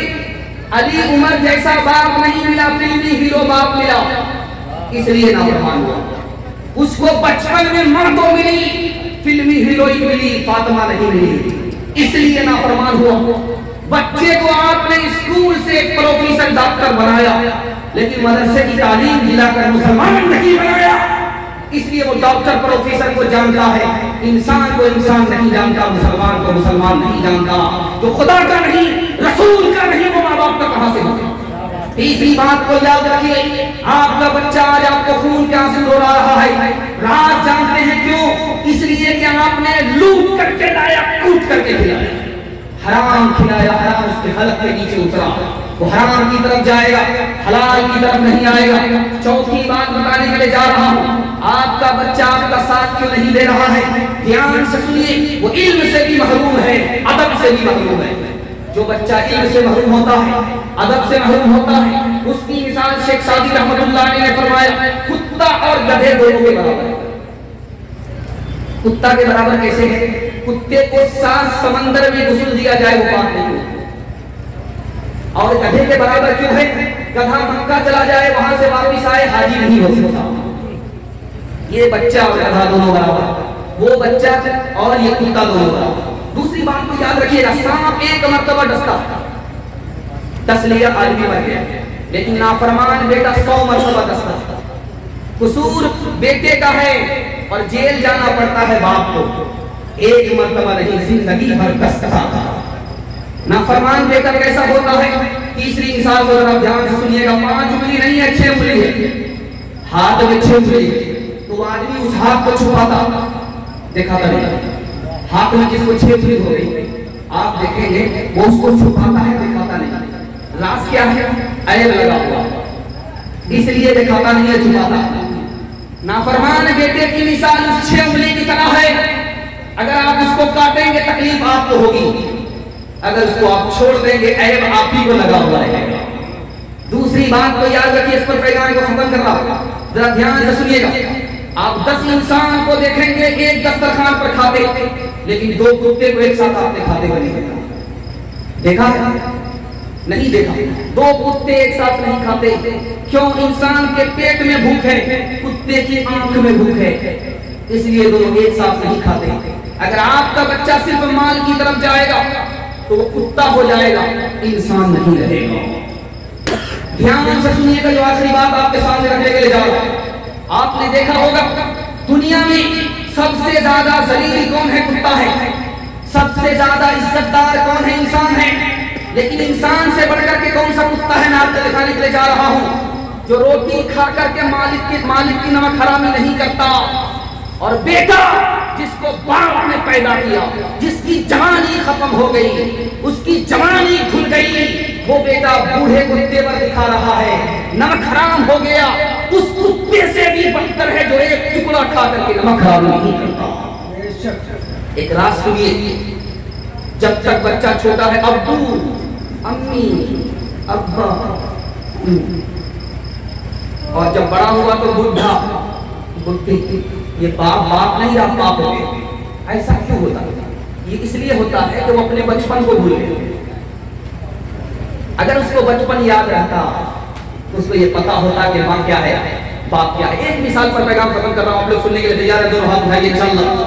علی عمر جیسا باپ نہیں ملا، فلمی ہیرو باپ ملا، اس لیے نافرمان ہوا۔ اس کو بچپن میں ماں تو ملی، فلمی ہیروئن ملی، فاطمہ نہیں ملی، اس لیے نافرمان ہوا۔ بچے کو آپ نے اسکول سے ایک پروفیسر ڈاکٹر بنایا، لیکن مدرسے کی تعلیم دلا کر مسلمان نہیں بنایا، اس لیے وہ ڈاکٹر پروفیسر کو جانتا ہے، انسان کو انسان نہیں جانتا، مسلمان کو مسلمان نہیں جانتا، جو خدا کا نہیں، رسول کا نہیں، وہ ماں باپ کا کہاں سے ہوگا؟ تیسری بات کو یاد رکھیے، آپ کا بچہ آج آپ کو خون کے آنسو رو رہا ہے، راز جانتے ہیں کیوں؟ اس لیے کہ آپ نے لوٹ کر کے لایا، کوٹ کر کے کھلایا، حرام کھلایا، حرام اس کے حلق کے نیچے اترا، وہ حرام کی طرف جائے گا، حلال کی طرف نہیں آئے گا۔ چوتھی بات بتانے کے لیے جا رہا ہوں، آپ کا بچہ آپ کا ساتھ کیوں نہیں دے رہا ہے؟ دھیان سے سنیے، وہ علم سے بھی محروم ہے، ادب سے بھی محروم ہے۔ جو بچہ علم سے محروم ہوتا ہے، ادب سے محروم ہوتا ہے، اس کی مثال شیخ سعدی رحمۃ اللہ علیہ نے فرمایا، کتا اور گدھے دونوں کے برابر ہے۔ کتا کے برابر کیسے ہے؟ کتے کو 7 سمندر میں غسل دیا جائے وہ پاک نہیں ہوتا، اور گدھے کے برابر کیوں ہے؟ گدھا مکہ چلا جائے، وہاں سے واپس آئے، حاجی نہیں ہو سکتا۔ یہ بچہ اور گدھا دونوں برابر، وہ بچہ اور یہ کتا دونوں برابر۔ دوسری بات کو یاد رکھیے گا، سانپ ایک مرتبہ ڈستا، ڈس لیا، آدمی مر گیا، لیکن نافرمان بیٹا 100 مرتبہ ڈستا۔ قصور بیٹے کا ہے اور جیل جانا پڑتا ہے باپ کو، ایک مرتبہ نہیں، زندگی بھر ڈستا۔ نافرمان بیٹا کیسا ہوتا ہے؟ تیسری مثال کو ذرا دھیان سے سنیے گا، 5 انگلی نہیں ہے، 6 انگلی ہے، ہاتھ میں 6 انگلی ہے، تو آدمی اس ہاتھ کو چھپاتا، دیکھا تھا نہیں، ہاتھ میں جس کو 6 انگلی ہو گئی، آپ دیکھیں گے وہ اس کو چھپاتا ہے، دکھاتا نہیں۔ راز کیا ہے؟ عیب لگا ہوا، اس لیے دکھاتا نہیں ہے، چھپاتا۔ نافرمان بیٹے کی مثال اس 6 انگلی کی طرح ہے، اگر آپ اس کو کاٹیں گے تکلیف آپ کو ہوگی، اگر اس کو آپ چھوڑ دیں گے عیب آپ ہی کو لگا ہوا رہے گا۔ دوسری بات کو یاد رکھیے، اس پر پیغام کو ختم کر رہا ہوں، ذرا دھیان سے سنیے گا۔ آپ 10 انسان کو دیکھیں گے ایک دسترخوان پر کھاتے، لیکن 2 کتے کو ایک ساتھ آپ نے کھاتے ہوئے نہیں دیکھا؟ دیکھا نہیں دیکھا؟ 2 کتے ایک ساتھ نہیں کھاتے، کیوں؟ انسان کے پیٹ میں بھوک ہے، کتے کی آنکھ میں بھوک ہے، اس لیے دونوں ایک ساتھ نہیں کھاتے۔ اگر آپ کا بچہ صرف مال کی طرف جائے گا تو وہ کتا ہو جائے گا، انسان نہیں رہے گا۔ دھیان سے سنیے گا جو آخری بات آپ کے سامنے رکھنے کے لیے جا رہا ہوں۔ آپ نے دیکھا ہوگا دنیا میں سب سے زیادہ ذلیل کون ہے؟ کتا ہے۔ سب سے زیادہ عزت دار کون ہے؟ انسان ہے۔ لیکن انسان سے بڑھ کر کے کون سا کتا ہے؟ میں آپ کو دکھانے کے لیے جا رہا ہوں، جو روٹی کھا کر کے مالک کی نمک حرامی نہیں کرتا، اور بیٹا جس کو باپ نے پیدا کیا، جس کی جوانی ختم ہو گئی، اس کی جوانی کھل گئی، وہ بیٹا بوڑھے کتے پر دکھا رہا ہے، نمک حرام ہو گیا، اس کتے سے بھی بدتر ہے جو ایک ٹکڑا کھا کر کے نمک حرام نہیں کرتا۔ ایک راز سنیے، جب تک بچہ چھوٹا ہے ابو، امی، ابا، اور جب بڑا ہوا تو بڈھا، بڈھی، یہ باپ نہیں رہا، باپ ہو گئے۔ ایسا کیوں ہوتا ہے؟ یہ اس لیے ہوتا ہے کہ وہ اپنے بچپن کو بھول گئے۔ اگر اس کو بچپن یاد رہتا تو اس کو یہ پتا ہوتا کہ ماں کیا ہے، باپ کیا ہے۔ ایک مثال پر پیغام ختم کر رہا ہوں، آپ لوگ سننے کے لیے تیار ہیں؟ دونوں ہاتھ اٹھائیے انشاءاللہ۔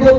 2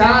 4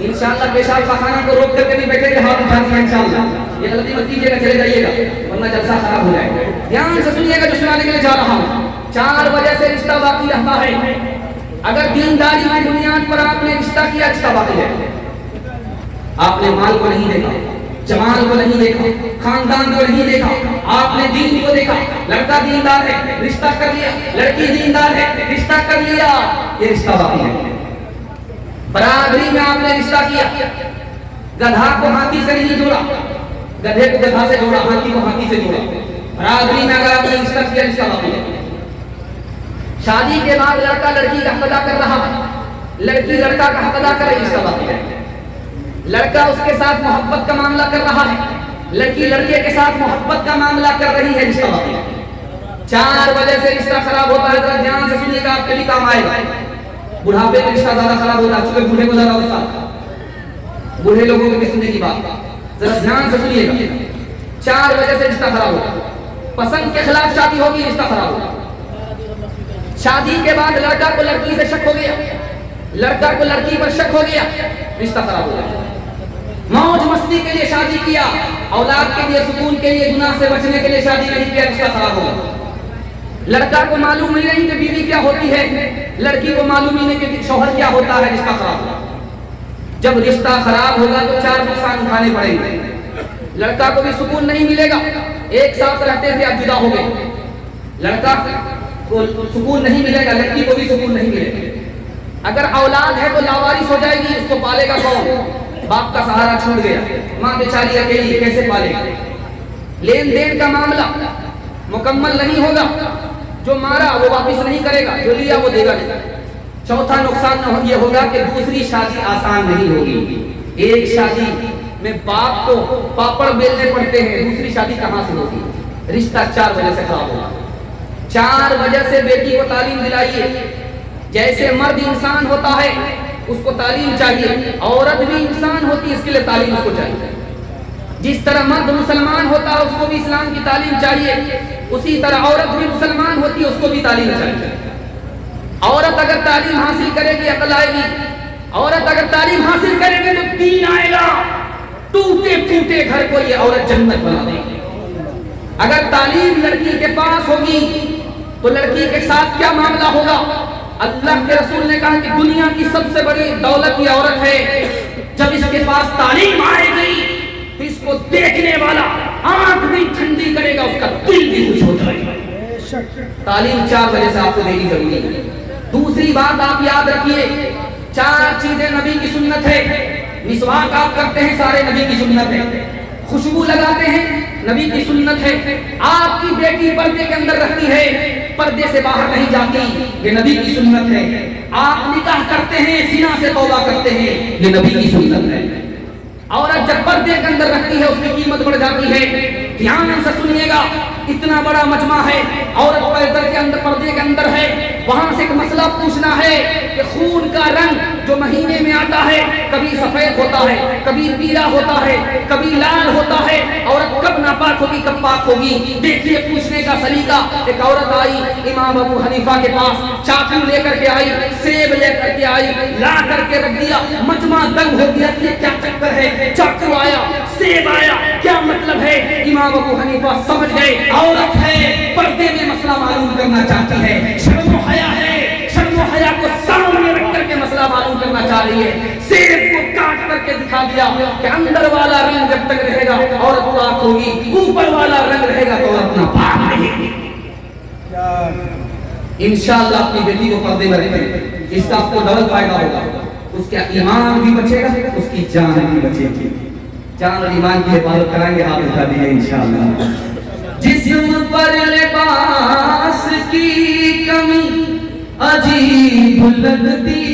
انشاءاللہ پیشاب پخانہ کو روک کر کے نہیں بیٹھے گے، ہاتھ اٹھا دیا انشاءاللہ، یہ غلطی مت کیجیے گا، چلے جائیے گا ورنہ جلسہ خراب ہو جائے گا۔ دھیان سے سنیے گا جو سنانے کے لیے جا رہا ہوں۔ 4 وجہ سے رشتہ باقی رہتا ہے۔ اگر دینداری کی بنیاد پر آپ نے رشتہ کیا، رشتہ باقی ہے۔ آپ نے مال کو نہیں دیکھا، جمال کو نہیں دیکھا، خاندان کو نہیں دیکھا، آپ نے دین کو دیکھا، لڑکا دیندار ہے رشتہ کر لیا، لڑکی دیندار ہے رشتہ کر لیا، یہ رشتہ باقی ہے۔ برادری میں آپ نے رشتہ کیا، گدھا کو ہاتھی سے نہیں جوڑا، گدھے کو گدھا سے جوڑا، ہاتھی کو ہاتھی سے جوڑا، برادری میں اگر آپ نے رشتہ کیا، رشتہ باقی ہے۔ شادی کے بعد لڑکا لڑکی کا حق ادا کر رہا ہے، لڑکی لڑکا کا حق ادا کر رہی ہے، رشتہ باقی ہے۔ لڑکا اس کے ساتھ محبت کا معاملہ کر رہا ہے، لڑکی لڑکے کے ساتھ محبت کا معاملہ کر رہی ہے، رشتہ باقی ہے۔ 4 وجہ سے رشتہ خراب ہوتا ہے، ذرا دھیان سے سنیے گا، آپ کے بھی کام آئے گا۔ بڑھاپے میں رشتہ زیادہ خراب ہوتا ہے، چونکہ بوڑھے کو زیادہ غصہ آتا ہے، بوڑھے لوگوں کو بھی سننے کی بات، ذرا دھیان سے سنیے گا۔ 4 وجہ سے رشتہ خراب ہوتا ہے۔ پسند کے خلاف شادی ہوگی، رشتہ خراب ہوگا۔ شادی کے بعد لڑکا کو لڑکی سے شک ہو گیا، لڑکا کو لڑکی پر شک ہو گیا، رشتہ خراب ہو گیا۔ موج مستی کے لیے شادی کیا، اولاد کے لیے، سکون کے لیے، گناہ سے بچنے کے لیے شادی نہیں کیا، رشتہ خراب ہو گیا۔ لڑکا کو معلوم ہی نہیں کہ بیوی کیا ہوتی ہے، لڑکی کو معلوم ہی نہیں کہ شوہر کیا ہوتا ہے، رشتہ خراب ہوگا۔ جب رشتہ خراب ہوگا تو 4 نقصان اٹھانے پڑیں گے۔ لڑکا کو بھی سکون نہیں ملے گا، ایک ساتھ رہتے تھے اب جدا ہو گئے، لڑکا کو سکون نہیں ملے گا، لڑکی کو بھی سکون نہیں ملے گا۔ اگر اولاد ہے تو لاوارث ہو جائے گی، اس کو پالے گا کون؟ باپ کا سہارا چھوٹ گیا، ماں بیچاری اکیلی کیسے پالے گا؟ لین دین کا معاملہ مکمل نہیں ہوگا، جو مارا وہ واپس نہیں کرے گا، جو لیا وہ دے گا نہیں۔ چوتھا نقصان یہ ہوگا کہ دوسری شادی آسان نہیں ہوگی۔ ایک شادی میں باپ کو پاپڑ بیلنے پڑتے ہیں، دوسری شادی کہاں سے ہوگی؟ رشتہ 4 وجہ سے خراب ہوگا۔ 4 وجہ سے بیٹی کو تعلیم دلائیے۔ جیسے مرد انسان ہوتا ہے اس کو تعلیم چاہیے، عورت بھی انسان ہوتی ہے، اس کے لیے تعلیم اس کو چاہیے۔ جس طرح مرد مسلمان ہوتا ہے اس کو بھی اسلام کی تعلیم چاہیے، اسی طرح عورت بھی مسلمان ہوتی ہے، اس کو بھی تعلیم چاہیے۔ عورت اگر تعلیم حاصل کرے گی عقل آئے گی، عورت اگر تعلیم حاصل کرے گی تو دین آئے گا، ٹوٹے پھوٹے گھر کو یہ عورت جنت بنا دے گی۔ اگر تعلیم لڑکی کے پاس ہوگی تو لڑکی کے ساتھ کیا معاملہ ہوگا؟ اللہ کے رسول نے کہا کہ دنیا کی سب سے بڑی دولت یہ عورت ہے، جب اس کے پاس تعلیم آئے گی تو اس کو دیکھنے والا آنکھ بھی ٹھنڈی کرے گا، اس کا دل بھی خوش ہو جائے گا۔ تعلیم 4 وجہ سے آپ کو دینی ضروری ہے۔ دوسری بات آپ یاد رکھیے، 4 چیزیں نبی کی سنت ہے۔ مسواک آپ کرتے ہیں، سارے نبی کی سنت ہے۔ خوشبو لگاتے ہیں، نبی کی سنت ہے۔ آپ کی بیٹی پردے کے اندر رہتی ہے، پردے سے باہر نہیں جاتی، یہ نبی کی سنت ہے۔ آپ نکاح کرتے ہیں، زنا سے توبہ کرتے ہیں، یہ نبی کی سنت ہے۔ عورت جب پردے کے اندر رہتی ہے اس کی قیمت بڑھ جاتی ہے۔ دھیان سے سنیے گا، اتنا بڑا مجمع ہے، عورت پردے کے اندر ہے، وہاں سے ایک مسئلہ پوچھنا ہے کہ خون کا رنگ جو مہینے میں آتا ہے، کبھی سفید ہوتا ہے، کبھی پیلا ہوتا ہے، کبھی لال ہوتا ہے، عورت کب ناپاک ہوگی کب پاک ہوگی؟ دیکھیے پوچھنے کا سلیقہ۔ ایک عورت آئی امام ابو حنیفہ کے پاس، چاقو لے کر کے آئی، سیب لے کر کے آئی، لا کر کے رکھ دیا، مجمع دنگ ہو گیا کہ یہ کیا چکر ہے؟ چاقو آیا، سیب آیا، کیا مطلب ہے؟ امام ابو حنیفہ سمجھ گئے، عورت ہے، پردے میں مسئلہ معلوم کرنا چاہتی ہے، شرم و حیا ہے، شرم و حیا کو سامنے رکھ کر کے مسئلہ معلوم کرنا چاہ رہی ہے۔ سیب کو کاٹ کر کے دکھا دیا کہ اندر والا رنگ جب تک رہے گا عورت پاک ہوگی، اوپر والا رنگ رہے گا تو عورت ناپاک رہے گی۔ انشاءاللہ اپنی بیٹی کو پردے میں رکھیں، اس کا آپ کو ڈبل فائدہ ہوگا، اس کا ایمان بھی بچے گا، اس کی جان بھی بچے گی۔ جان اور ایمان کی حفاظت کرائیں گے، ہاتھ اٹھا دیجیے انشاءاللہ۔ جسم پر لباس کی کمی عجیب لگتی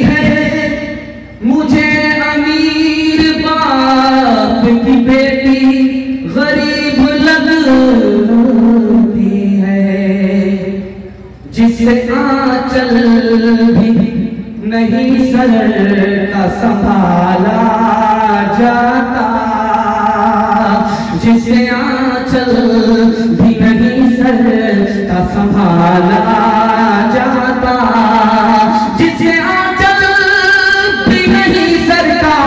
ہے، مجھے امیر باپ کی بیٹی غریب لگتی ہے، جس سے آنچل بھی نہیں سر کا سنبھالا جاتا، جس سے آنچل بھی نہیں سر کا سنبھالا جاتا، جس سے آنچل بھی نہیں سر کا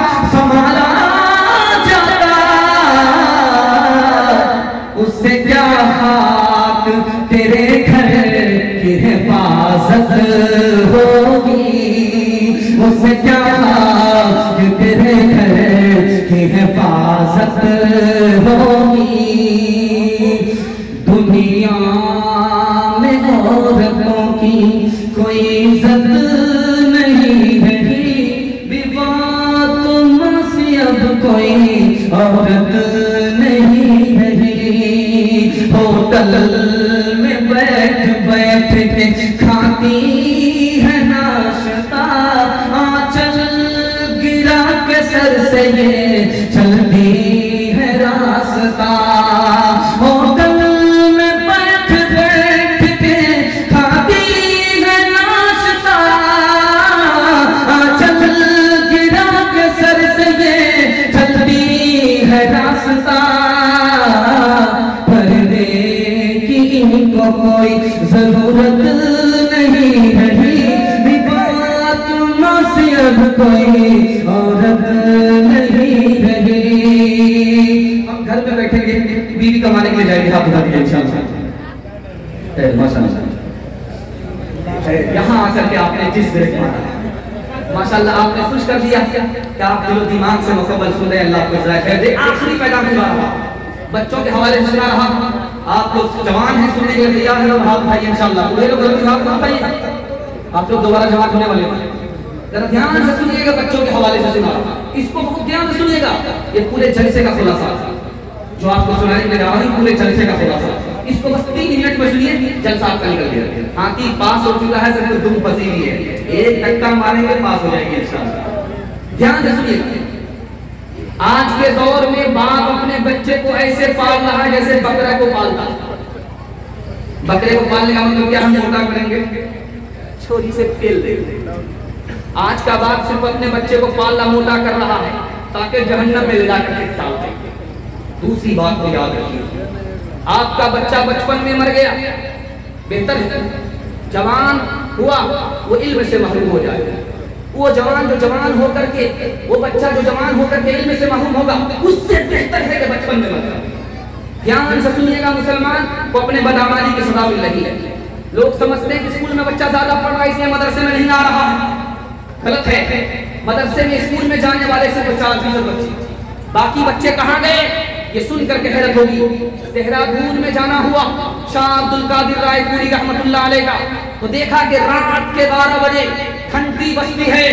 ہوگی اسے کیا کہ تیرے گھر کی حفاظت ہوگی دنیا میں عورتوں کی کوئی عزت نہیں رہی بیوہ تم سے اب کوئی عورت نہیں رہی ہوٹل میں بیٹھ بیٹھ کے کھاتی ہے ناشتہ آنچل گرا کے سر سے یہ چلتی ہے راستہ ہوٹل میں بیٹھ بیٹھ کے کھاتی ہے ناشتہ آنچل گرا کے سر سے یہ چلتی ہے راستہ پردے کی ان کو کوئی ضرورت نہیں رہی بیوہ تم سے اب کوئی عورت نہیں رہی ہم گھر میں بیٹھیں گے بیوی کمانے کے لیے جائیں گے ہاتھ اٹھا دیجیے انشاءاللہ ماشاءاللہ یہاں آ کر کے آپ نے جس بریک مارا ماشاءاللہ آپ نے خوش کر دیا کہ آپ دل و دماغ سے مکمل سن رہے ہیں اللہ کو جزائے خیر دے آخری پیغام سنا رہا بچوں کے حوالے سے سنا رہا آپ لوگ جوان ہیں سننے کے لیے تیار ہیں اور ہاتھ اٹھائیے انشاءاللہ پورے لوگ غلطی صاحب ہاتھ اٹھائیے آپ لوگ دوبارہ جوان ہونے والے ہیں ذرا دھیان سے سنیے گا بچوں کے حوالے سے سنا اس کو بہت دھیان سے سنیے گا یہ پورے جلسے کا خلاصہ جو آپ کو سنانے کے جا رہا ہوں پورے جلسے کا خلاصہ اس کو بس 3 منٹ میں سنیے جلسہ آپ کا نکل گیا ہاتھی پاس ہو چکا ہے صرف دم پذیری ہے ایک دھکا ماریں گے پاس ہو جائے گی انشاءاللہ دھیان سے سنیے آج کے دور میں باپ اپنے بچے کو ایسے پال رہا ہے جیسے بکرا کو پالتا بکرے کو پالنے کا مطلب کیا ہم موٹا کریں گے چھوری سے پیل دیں گے آج کا باپ صرف اپنے بچے کو پالنا موٹا کر رہا ہے تاکہ جہنم میں لے جا کر کے ڈال دیں دوسری بات کو یاد رکھیے آپ کا بچہ بچپن میں مر گیا بہتر ہے جوان ہوا وہ علم سے محروم ہو جائے وہ جوان جو جوان ہو کر کے وہ بچہ جو جوان ہو کر کے علم سے محروم ہوگا اس سے بہتر ہے کہ بچپن میں مر جائے دھیان سے سنیے گا مسلمان کو اپنے بدعمالی کی سزا مل رہی ہے لوگ سمجھتے ہیں کہ اسکول میں بچہ زیادہ پڑھ رہا ہے اس لیے مدرسے میں نہیں آ رہا ہے غلط ہے مدرسے میں اسکول میں جانے والے سے 4% بچے باقی بچے کہاں گئے یہ سن کر کے حیرت ہوگی دہرادون میں جانا ہوا شاہ عبد القادر رائے پوری رحمت اللہ علیہ کا تو دیکھا کہ رات کے 12 بجے گھنٹی بجتی ہے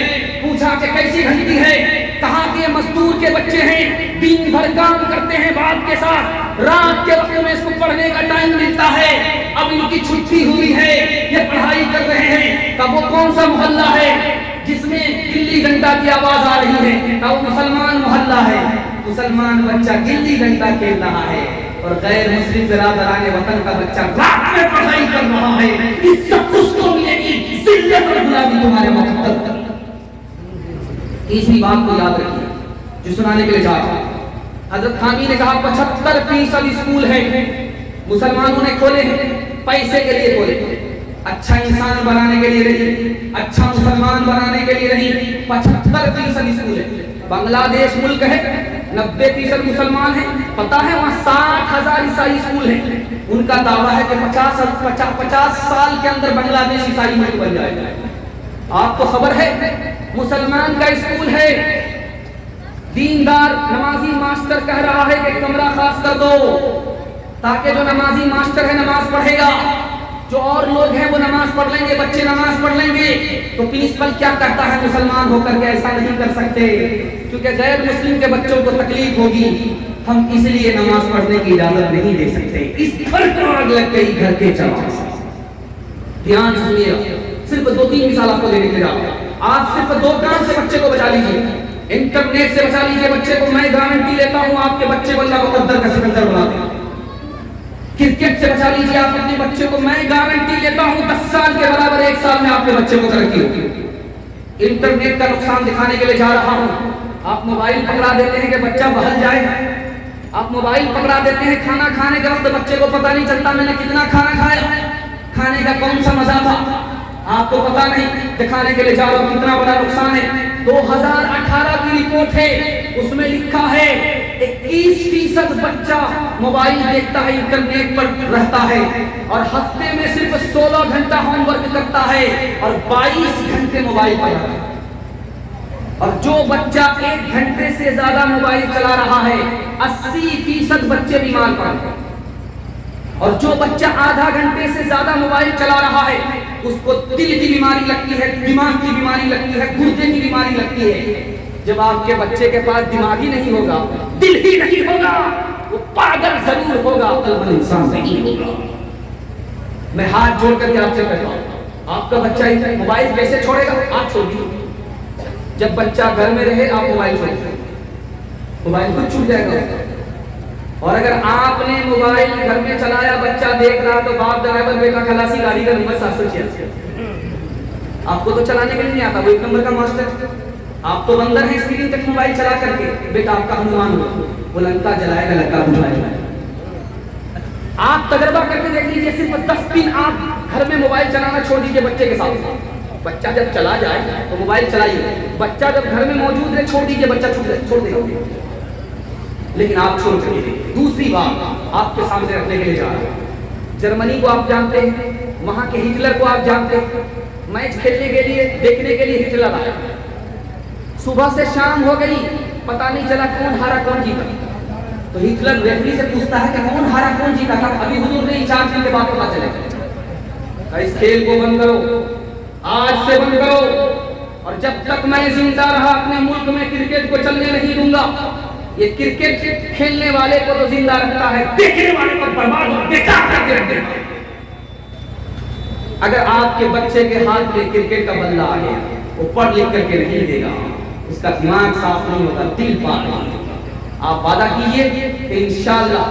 پوچھا کہ کیسی گھنٹی ہے کہا کہ مزدور کے بچے ہیں دن بھر کام کرتے ہیں باپ کے ساتھ رات کے وقت میں اس کو پڑھنے کا ٹائم ملتا ہے اب ان کی چھٹی ہوئی ہے یہ پڑھائی کر رہے ہیں کہ وہ کون سا محلہ ہے جس میں گلی ڈنڈا کی آواز آ رہی ہے کہ وہ مسلمان محلہ ہے مسلمان بچہ گلی ڈنڈا کھیل رہا ہے اور غیر مسلم برادران وطن کا بچہ رات میں پڑھائی کر رہا ہے عزت اس کو ملے گی ذلت اور غلامی تمہارے مقدر تیسری بات کو یاد رکھیے جو سنانے کے لیے جا رہا حضرت تھانوی نے کہا 75% اسکول ہیں مسلمانوں نے کھولے ہیں پیسے کے لیے کھولے اچھا انسان بنانے کے لیے نہیں اچھا مسلمان بنانے کے لیے نہیں 75% اسکول ہے بنگلہ دیش ملک ہے 90% مسلمان ہیں پتہ ہے وہاں 60,000 عیسائی اسکول ہیں ان کا دعویٰ ہے کہ 50 سال کے اندر بنگلہ دیش عیسائی ملک بن جائے گا آپ کو خبر ہے مسلمان کا اسکول ہے دیندار نمازی ماسٹر کہہ رہا ہے کہ کمرہ خاص کر دو تاکہ جو نمازی ماسٹر ہے نماز پڑھے گا جو اور لوگ ہیں وہ نماز پڑھ لیں گے بچے نماز پڑھ لیں گے تو پرنسپل کیا کرتا ہے مسلمان ہو کر کے ایسا نہیں کر سکتے کیونکہ غیر مسلم کے بچوں کو تکلیف ہوگی ہم اس لیے نماز پڑھنے کی اجازت نہیں دے سکتے اس گھر کو آگ لگ گئی گھر کے چلا دھیان سے سنیے صرف 2-3 مثال آپ کو دینے کے لیے آپ صرف 2 کام سے بچے کو بچا لیجیے انٹرنیٹ سے بچا لیجیے بچے کو میں گارنٹی لیتا ہوں آپ کے بچے کو اللہ مقدر کا سکندر بنا دے کرکٹ سے بچا لیجیے آپ اپنے بچے کو میں گارنٹی لیتا ہوں 10 سال کے برابر 1 سال میں آپ کے بچے کو ترقی ہوگی انٹرنیٹ کا نقصان دکھانے کے لیے جا رہا ہوں آپ موبائل پکڑا دیتے ہیں کہ بچہ بہل جائے آپ موبائل پکڑا دیتے ہیں کھانا کھانے کے وقت بچے کو پتہ نہیں چلتا میں نے کتنا کھانا کھایا کھانے کا کون سا مزہ تھا آپ کو پتہ نہیں دکھانے کے لیے جا رہا ہوں کتنا بڑا نقصان ہے 2018 کی رپورٹ ہے اس میں لکھا ہے 21% بچہ موبائل دیکھتا ہے انٹرنیٹ پر رہتا ہے اور ہفتے میں صرف
صرف 16 گھنٹہ ہوم ورک کرتا ہے اور 22 گھنٹے موبائل پر رہتا ہے. اور جو بچہ 1 گھنٹے سے زیادہ موبائل چلا رہا ہے 80% بچے بیمار پڑ رہے ہیں. اور جو بچہ آدھا گھنٹے سے زیادہ موبائل چلا رہا ہے اس کو دل کی بیماری لگتی ہے, دماغ کی بیماری لگتی ہے, گردے کی بیماری لگتی ہے. جب آپ کے بچے کے پاس دماغ ہی نہیں ہوگا, دل ہی نہیں ہوگا, وہ پاگل ضرور ہوگا, قلب انسان نہیں ہوگا. میں ہاتھ جوڑ کر کے آپ سے کہتا ہوں, آپ کا بچہ موبائل کیسے چھوڑے گا؟ آپ چھوڑ دیجیے. جب بچہ گھر میں رہے آپ موبائل چھوڑ دیجیے, موبائل خود چھوٹ جائے گا. اور اگر آپ نے موبائل گھر میں چلایا, بچہ دیکھ رہا, تو باپ ڈرائیور بیٹا خلاصی گاڑی کا نمبر 786. آپ کو تو چلانے کے لیے نہیں آتا, وہ 1 نمبر کا ماسٹر. آپ تو بندر ہیں اسکرین تک موبائل چلا کر کے. بیٹا آپ کا ہنومان ہوا, وہ لنکا جلائے گا, لنکا بجھائے گا. آپ تجربہ کر کے دیکھ لیجیے, صرف 10 دن آپ گھر میں موبائل چلانا چھوڑ دیجیے بچے کے ساتھ. بچہ جب چلا جائے تو موبائل چلائیے, بچہ جب گھر میں موجود رہے چھوڑ دیجیے, بچہ چھوڑ دے گا. لیکن آپ چھوڑ کر دیجیے. دوسری بات آپ کے سامنے رکھنے کے لیے جا رہا ہوں, جرمنی کو آپ جانتے ہیں, وہاں کے ہٹلر کو آپ جانتے ہیں. میچ کھیلنے کے لیے, دیکھنے کے لیے ہٹلر آیا, صبح سے شام ہو گئی, پتہ نہیں چلا کون ہارا کون جیتا. تو ہٹلر ریفری سے پوچھتا ہے کہ کون ہارا کون جیتا تھا. ابھی حضور نے 4 دن کے بعد پتہ چلے گا. اس کھیل کو بند کرو, آج سے بند کرو, اور جب تک میں زندہ رہا اپنے ملک میں کرکٹ کو چلنے نہیں دوں گا. یہ کرکٹ کھیلنے والے کو تو زندہ رکھتا ہے, دیکھنے والے کو برباد اور بیکار کر کے رکھ دیتا ہے. اگر آپ کے بچے کے ہاتھ میں کرکٹ کا بلہ آ گیا, وہ پڑھ لکھ کر کے نہیں دے گا, اس کا دماغ صاف نہیں ہوتا, دل پاک نہیں ہوتا. آپ وعدہ کیجئے کہ انشاءاللہ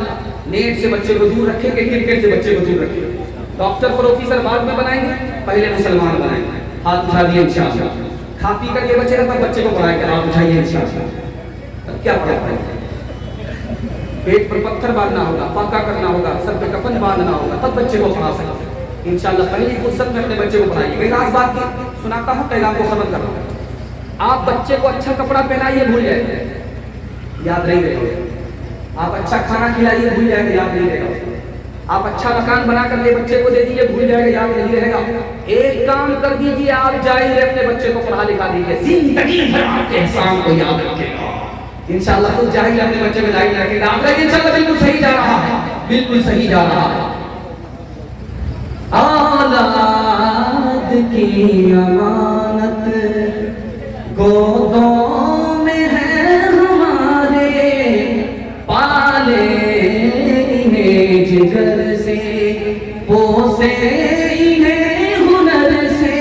نیٹ سے بچے کو دور رکھیں گے, کرکٹ سے بچے کو دور رکھیں گے. ڈاکٹر پروفیسر بعد میں بنائیں گے, پہلے مسلمان بنائیں گے. ہاتھ اٹھا دیے انشاءاللہ. کھا پی کر کے بچے گا تب بچے کو پڑھائیں گے, ہاتھ اٹھائیے انشاءاللہ. کیا پڑھا پڑے, پیٹ پر پتھر باندھنا ہوگا, فاقہ کرنا ہوگا, سر پہ کفن باندھنا ہوگا, تب بچے کو پڑھا سکتے ہیں انشاءاللہ. پہلی فرصت میں اپنے بچے کو پڑھائیے. ایک آج بات کی سناتا ہوں, پیغام کو ختم کرتا ہوں. آپ بچے کو اچھا کپڑا پہنائیے, بھول جائے, یاد نہیں رہے گا. آپ اچھا کھانا کھلائیے, بھول جائے گا, یاد نہیں رہے گا. آپ اچھا مکان بنا کر کے بچے کو دے دیجیے, بھول جائے گا, یاد نہیں رہے گا. ایک کام کر دیجیے, آپ جائیے اپنے بچے کو پڑھا لکھا دیجیے, زندگی بھر آپ کے احسان کو یاد رکھے گا. انشاءاللہ خود جاہل اپنے بچے کو جاہل رکھے گا. آپ لوگ انشاءاللہ بالکل صحیح جا رہا ہے, بالکل صحیح جا رہا ہے. اولاد کی امانت گودوں میں ہے ہمارے, پالے انہیں جگر سے, پوسے انہیں ہنر سے.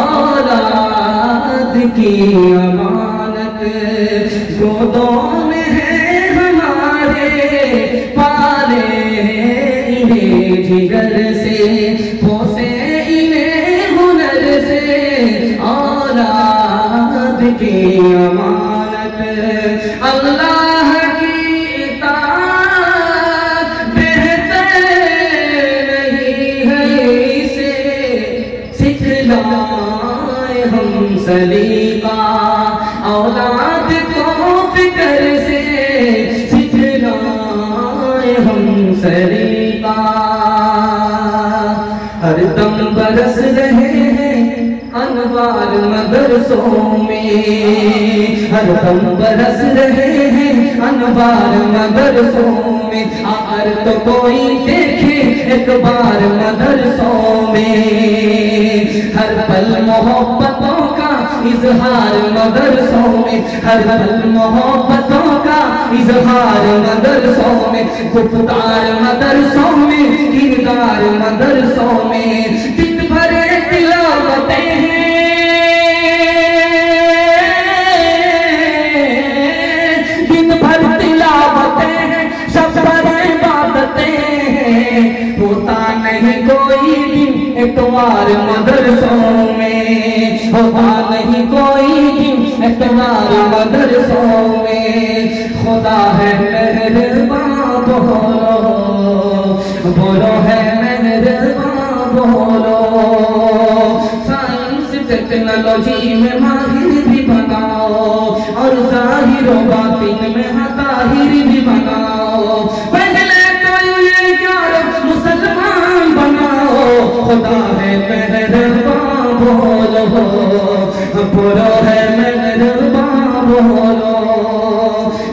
اولاد کی امانت گودوں میں ہے ہمارے, پالے انہیں جگر سے, پوسے انہیں ہنر سے. اولاد کی امانت اللہ کی اطاعت بہتر نہیں ہے, اسے سکھلائے ہم سلیقہ. اولاد کو فکر سے سکھلائے ہم سلیقہ. ہر دم برس رہے ہیں انوار مدرسوں میں, ہر دم برس رہے ہیں انوار مدرسوں میں. اگر تو کوئی دیکھے ایک بار مدرسوں میں, ہر پل محبتوں کا اظہار مدرسوں میں, ہر پل محبتوں کا اظہار مدرسوں میں. گفتار مدرسوں میں, کردار مدرسوں میں. دن بھر تلاوتیں ہیں, دن بھر تلاوتیں ہیں, شب بھر عبادتیں ہیں. ہوتا نہیں کوئی دن اتوار مدرسوں میں, ہوتا نہیں کوئی دن اتوار مدرسوں میں. خدا ہے مہرباں, بولو بولو ہے مہرباں, بولو. سائنس ٹیکنالوجی میں ماہر بھی بناؤ, اور ظاہر و باطن میں طاہر بھی بناؤ. پہلے تو یہ یار مسلمان بناؤ,
مہرباں بولو برا ہے مہرباں بولو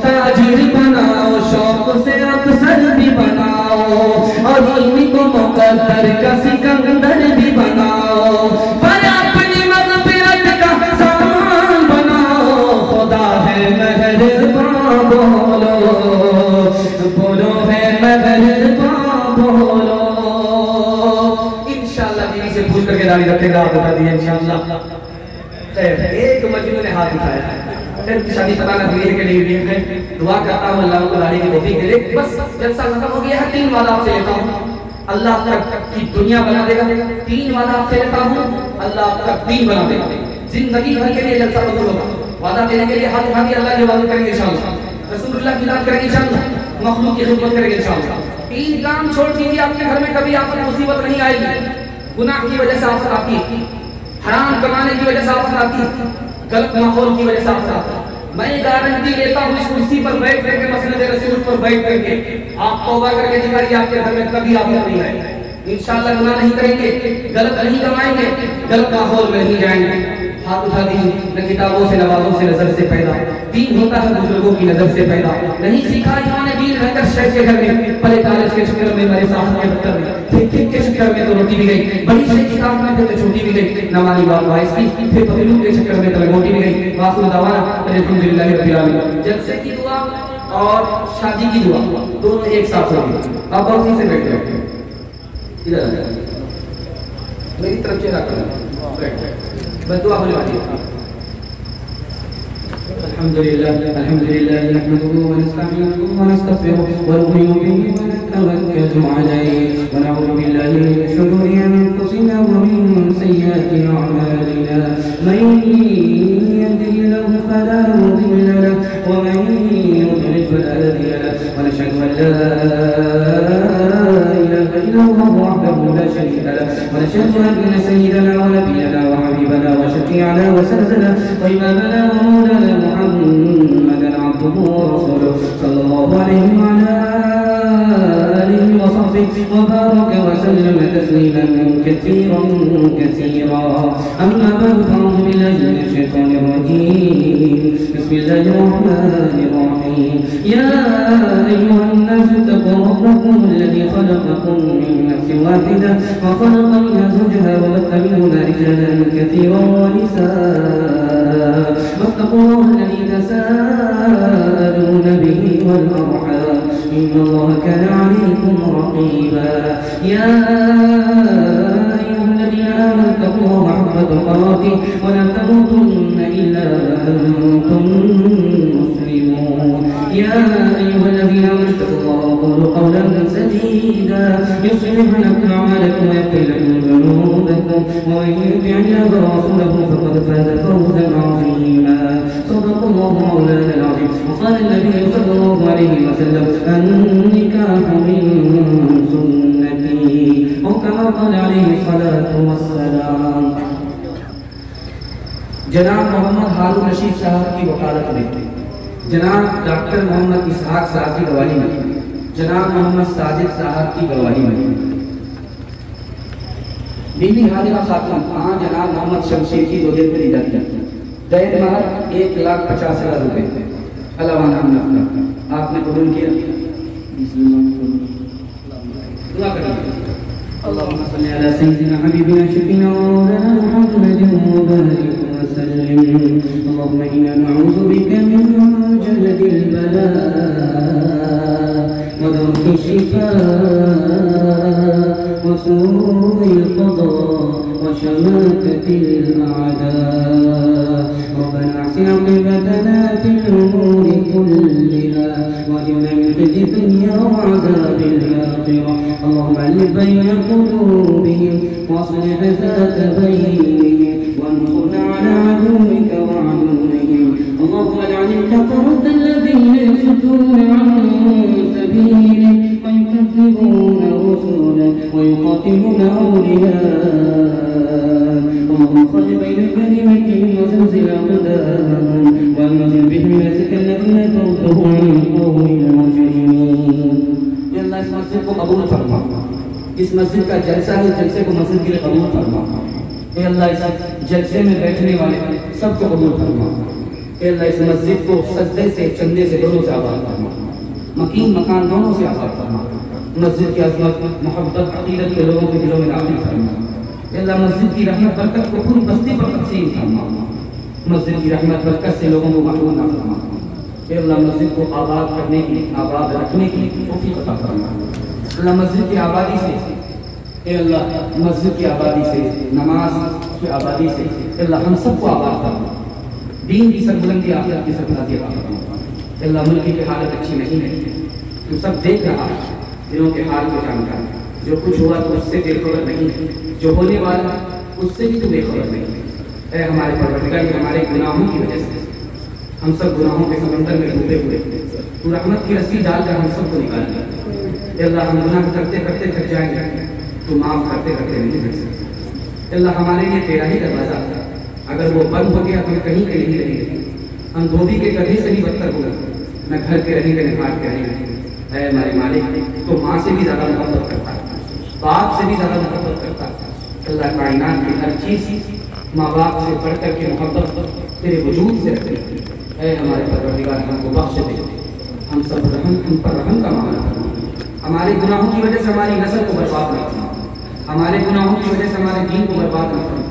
تاجر بناؤ شوق سے افسر بھی بناؤ اور ان کو مقدر کا سکندر بھی بناؤ پر اپنی مغفرت کا سامان بناؤ خدا ہے مہرباں بولو بولو ہے مہرباں بولو انشاءاللہ بیوی سے پوچھ کر کے داڑھی رکھے گا بتا دیا انشاءاللہ ایک مجنون نے ہاتھ اٹھایا پھر شادی پتہ نہ ہوئی ہے کہ نہیں ہوئی ہے دعا کرتا ہوں اللہ کو داڑھی کی توفیق دے دے بس جلسہ ختم ہو گیا ہے 3 وعدہ آپ سے لیتا ہوں اللہ آپ کی دنیا بنا دے گا 3 وعدہ آپ سے لیتا ہوں اللہ آپ کا دین بنا دے گا زندگی بھر کے لیے جلسہ قبول ہوگا وعدہ دینے کے لیے ہاتھ اٹھا کے اللہ کی عبادت کریں گے انشاءاللہ رسول اللہ کی اطاعت کریں گے انشاءاللہ مخلوق کی خدمت کریں گے انشاءاللہ 3 کام چھوڑ دیجیے آپ کے گھر میں کبھی آفت مصیبت نہیں آئے گی گناہ کی وجہ سے آفت آتی ہے حرام کمانے کی وجہ سے آفت آتی ہے غلط ماحول کی وجہ سے آفت آتی ہے میں گارنٹی لیتا ہوں اس کرسی پر بیٹھ کر کے مسند رسول پر بیٹھ کر کے آپ توبہ کر کے دکھائیے آپ کے گھر میں کبھی آفت نہیں آئے انشاءاللہ گناہ نہیں کریں گے غلط نہیں کمائیں گے غلط ماحول میں نہیں جائیں گے ہاتھ اٹھا دیجیے نہ کتابوں سے نوازوں سے نظر سے پیدا دین ہوتا ہے بزرگوں کی نظر سے پیدا نہیں سیکھا انہوں نے دین رہ کر شیخ کے گھر میں پہلے کالج کے چکر میں میرے صاحب کے دفتر میں پھر کھیت کے چکر میں تو روٹی بھی گئی بڑی سے کتاب میں پھر تو چھوٹی بھی گئی نمالی بات وائس کی پھر پتلوں کے چکر میں تو لنگوٹی بھی گئی واخر دعوانا الحمدللہ رب العالمین جلسے کی دعا اور شادی کی دعا دونوں ایک ساتھ ہوگی آپ اور سے بیٹھ جائیں ادھر آ جائیں میری طرف چہرہ کریں بس دعا ہونے والی ہے الحمدللہ نحمده ونستعينه ونستغفره ونؤمن به ونتوكل عليه ونعوذ بالله من شرور انفسنا ومن سيئات اعمالنا من يهده الله فلا مضل له ومن يضلل فلا هادي له ونشهد ان لا اله الا الله وحده لا شريك له ونشهد ان سيدنا ونبينا وحبيبنا وشفيعنا وسندنا وإمامنا ومولانا محمدا عبده ورسوله صلى الله عليه وعلى آله وصحبه وبارك وسلم تسليما كثيرا أما بعد فأعوذ بالله من الشيطان الرجيم بسم الله الرحمن الرحيم يا أيها الناس اتقوا ربكم الذي خلقكم من نفس واحدة وخلق منها زوجها وبث منهما رجالا كثيرا ونساء واتقوا الله الذي تساءلون به والأرحام إن الله كان عليكم رقيبا يا أيها الذين آمنوا اتقوا الله حق تقاته ولا تموتن إلا وأنتم مسلمون يا أيها الذين آمنوا اتقوا الله وقولوا قولا سديدا يصلح لكم أعمالكم ويغفر لكم ذنوبكم ومن يطع الله ورسوله فقد فاز فوزا عظيما صدق الله مولانا العظيم وقال النبي صلى الله عليه وسلم النكاح من سنتي وكما قال عليه الصلاة والسلام جناب محمد ہارون رشید صاحب کی وکالت میں جناب ڈاکٹر محمد اسحاق صاحب کی گواہی میں جناب محمد ساجد صاحب کی گواہی میں بیوی حاجرہ خاتون جناب محمد شمشیر کی دو دن میں دی جاتی ہے دہیج مہر 1,50,000 روپے علاوہ نفقہ آپ نے قبول کیا دعا کریے اللهم صل على سيدنا حبيبنا شفينا ومولانا محمد وبارك وسلم اللهم إنا نعوذ بك من جلد البلاء ودرك الشفاء وسوء القضاء وشماتة الأعداء ربنا أحسن عاقبتنا في الأمور كلها واجعلنا من خزي الدنيا وعذاب الآخرة اللهم ألف بين قلوبهم واصلح ذات بينهم وانصرنا على عدوك وعدوهم اللهم اجعل الكفرة الذين يصدون عن سبيلك ويكذبون رسلك ويقاتلون أولياء اللهم خل بين كلمتهم وزلزل أقدامهم وأنزل بهم ناسك الذين تردهم عن القوم المجرمين يا الله اسمع سيدكم قبول فرما
اس مسجد کا جلسہ ہے، جلسے کو مسجد کے لیے قبول فرما۔ اے اللہ اس جلسے میں بیٹھنے والے سب کو قبول فرما۔ اے اللہ اس مسجد کو سجدے سے، چندے سے، دونوں سے آباد فرما، مکین مکان دونوں سے آباد فرما۔ مسجد کی عظمت، محبت، عقیدت کے لوگوں کے دلوں میں داخل فرما۔ اے اللہ مسجد کی رحمت برکت کو پوری بستی پر تقسیم فرما۔ مسجد کی رحمت برکت سے لوگوں کو محروم نہ فرما۔ اے اللہ مسجد کو آباد کرنے کی، آباد رکھنے کی توفیق عطا فرما۔ اللہ مسجد کی آبادی سے، اے اللہ مسجد کی آبادی سے، نماز کی آبادی سے اے اللہ ہم سب کو آباد فرما۔ دین کی سربلندی، آخرت کی سربلندی عطا فرما۔ اے اللہ ملک کی حالت اچھی نہیں ہے، تو سب دیکھ رہا ہے، دلوں کے حال کو جانتا ہے۔ جو کچھ ہوا تو اس سے بے خبر نہیں ہے، جو ہونے والا اس سے بھی تو بے خبر نہیں ہے۔ اے ہمارے پروردگار، ہمارے گناہوں کی وجہ سے ہم سب گناہوں کے سمندر میں ڈوبے ہوئے، تو رحمت کی رسی ڈال کر ہم سب کو نکال دیا۔ اے اللہ ہم گناہ کرتے کرتے تھک جائیں گے، تو معاف کرتے کرتے نہیں تھک سکتے۔ اے اللہ ہمارے لیے تیرا ہی دروازہ ہے، اگر وہ بند ہو گیا تو ہم کہیں کے نہیں رہیں گے، ہم دھوبی کے گدھے سے بھی بدتر ہو گئے، نہ گھر کے رہیں گے نہ گھاٹ کے رہیں گے۔ اے ہمارے مالک، تو ماں سے بھی زیادہ محبت کرتا ہے، باپ سے بھی زیادہ محبت کرتا ہے۔ اللہ کائنات کی ہر چیز ماں باپ سے بڑھ کر کے محبت تیرے وجود سے رکھتی ہے۔ اے ہمارے پروردگار ہم کو بخش دے، ہم سب ہم پر رحم کا معاملہ کرنا۔ ہمارے گناہوں کی وجہ سے ہماری نسل کو برباد نہ کرنا، ہمارے گناہوں کی وجہ سے ہمارے دین کو برباد نہ کرنا،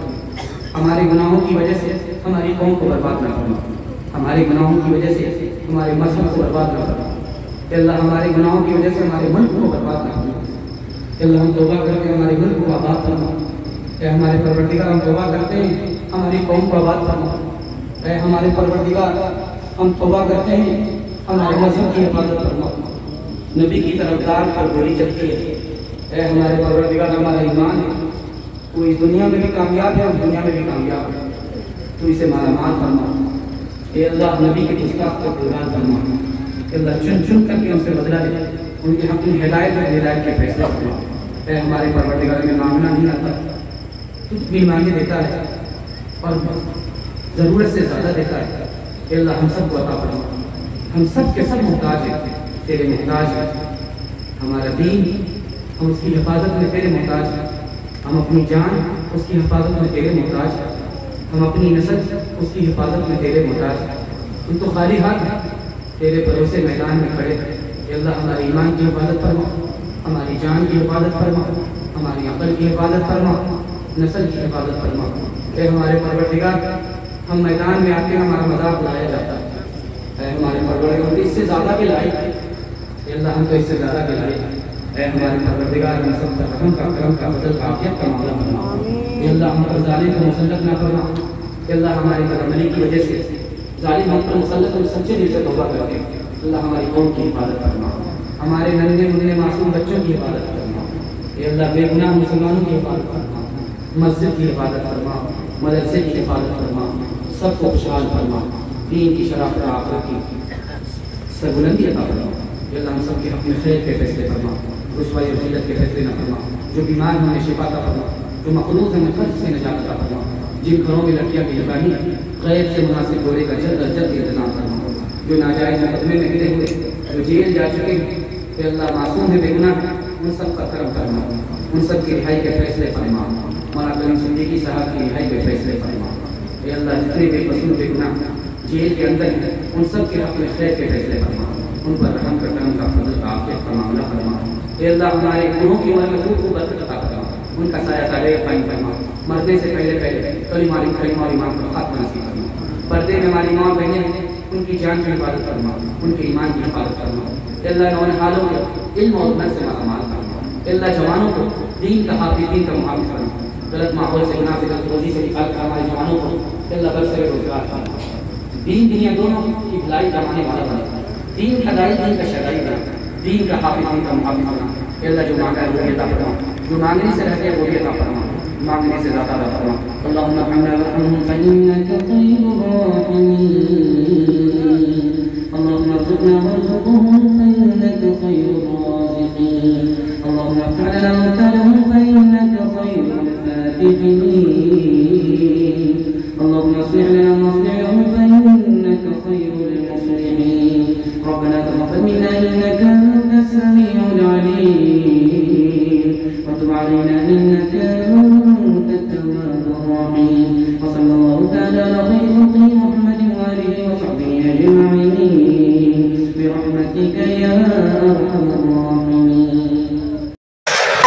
ہمارے گناہوں کی وجہ سے ہماری قوم کو برباد نہ کرنا، ہمارے گناہوں کی وجہ سے ہمارے مذہب کو برباد نہ کرنا۔ اے اللہ ہمارے گناہوں کی وجہ سے ہمارے ملک کو برباد نہ کرنا۔ اے اللہ ہم توبہ کر کے ہمارے ملک کو آباد فرما۔ اے ہمارے پروردگار ہم توبہ کرتے ہیں ہماری قوم کو آباد فرما۔ اے ہمارے پروردگار ہم توبہ کرتے ہیں ہمارے مذہب کی حفاظت فرما۔ نبی کی طرفدار پر گولی چلتی ہے، اے ہمارے پروردگار ہمارا ایمان ہے، تو اس دنیا میں بھی کامیاب ہے اور دنیا میں بھی کامیاب ہے، تو اسے مالا مال فرما۔ اے اللہ نبی کے گستاخ کو قربان فرما۔ اے اللہ چن چن کر کے ان سے بدلہ لے، ان کی اپنی ہدایت اور ہدایت کے فیصلے فرما۔ اے ہمارے پروردگار میں مانگنا نہیں آتا، تو بھی مانگے دیتا ہے اور ضرورت سے زیادہ دیتا ہے۔ اے اللہ ہم سب کو عطا فرما، ہم سب کے سب محتاج ہیں، تیرے محتاج ہیں۔ ہمارا دین ہم اس کی حفاظت میں تیرے محتاج ہیں، ہم اپنی جان اس کی حفاظت میں تیرے محتاج ہیں، ہم اپنی نسل اس کی حفاظت میں تیرے محتاج ہیں۔ ہم تو خالی ہاتھ ہیں، تیرے بھروسے میدان میں کھڑے ہیں۔ اے اللہ ہمارے ایمان کی حفاظت فرما، ہماری جان کی حفاظت فرما، ہماری عقل کی حفاظت فرما، نسل کی حفاظت فرما۔ اے ہمارے پروردگار ہم میدان میں آتے ہیں ہمارا مذاق اڑایا جاتا ہے، اے ہمارے پروردگار اس سے زیادہ کے لائق ہے، اے اللہ ہم تو اس سے زیادہ کے لائق ہیں۔ اے ہمارے پروردگار ہم سب پر رحم کا، کرم کا، فضل کا، عافیت کا معاملہ فرما۔ اے اللہ ہم پر ظالم کو مسلط نہ فرما۔ اے اللہ ہماری بدعملی کی وجہ سے ظالم ہم پر مسلط اور سچے دل سے توبہ کر کے اللہ ہماری قوم کی حفاظت فرما، ہمارے ننھے منھے معصوم بچوں کی حفاظت فرما۔ اے اللہ بے گناہ مسلمانوں کی حفاظت فرما، مسجد کی حفاظت فرما، مدرسے کی حفاظت فرما، سب کو خوشحال فرما، دین کی شرافت آخرت کی سربلندی عطا فرما۔ اے اللہ ہم سب کے اپنے خیر کے فیصلے فرما، رسوائی اور ذلت کے فیصلے نہ فرما، جو بیمار ہیں انہیں شفا عطا فرما، جو مقروض ہیں انہیں قرض سے نجات عطا فرما، جن گھروں میں لڑکیاں کی نکاحی غیر سے مناسب جوڑے کا جلد از جلد انتظام فرما، جو ناجائز مقدمے میں گرے ہوئے، جو جیل جا چکے ہیں، اے اللہ معصوم ہے، بے گناہ ہیں، ان سب کا کرم فرما، ان سب کی رہائی کے فیصلے فرما، مولانا کریم صدیقی صاحب کی رہائی کے فیصلے فرما۔ اے اللہ جتنے بے قصور بے گناہ جیل کے اندر ہیں ان سب کے حق میں خیر کے فیصلے فرما، ان پر رحم کا، کرم کا، فضل کا، عافیت کا معاملہ فرما۔ اے اللہ ہمارے گناہوں کی عمر میں خوب خوب برکت عطا فرما، ان کا سایہ تابع قائم فرما، مرنے سے پہلے کلمہ اور ایمان کا خاتمہ نصیب فرما۔ پردے میں ہماری ماں بہنیں ہیں ان کی جان کی حفاظت فرما، ان کے ایمان کی حفاظت فرما۔ اے اللہ نونہالوں کو علم اور ہنر سے مالامال فرما۔ اے اللہ جوانوں کو دین کا حافظ، دین کا محافظ فرما، غلط ماحول سے، گناہ سے، غلط روزی سے نکال کر ہمارے جوانوں کو اے اللہ برسر روزگار فرما، دین دنیا دونوں کی بھلائی کمانے والا بنا، دین کا دائی، دین کا شرعی بنا، دین کا حافظ، دین کا محافظ بنا۔ اے اللہ جو مانگا ہے وہ بھی عطا فرما، جو مانگنے سے رہتے ہیں وہ بھی عطا فرما، مانگنے سے زیادہ عطا فرما۔ اللهم ارحمنا وارحمهم فإنك خير الراحمين، اللهم ارزقنا وارزقهم فإنك خير الرازقين، اللهم افتح لنا مبتلهم فإنك خير الفاتحين، اللهم اصلح لنا واصلح لهم فإنك خير المصلحين، ربنا تقبل منا إنك أنت السميع العليم وتب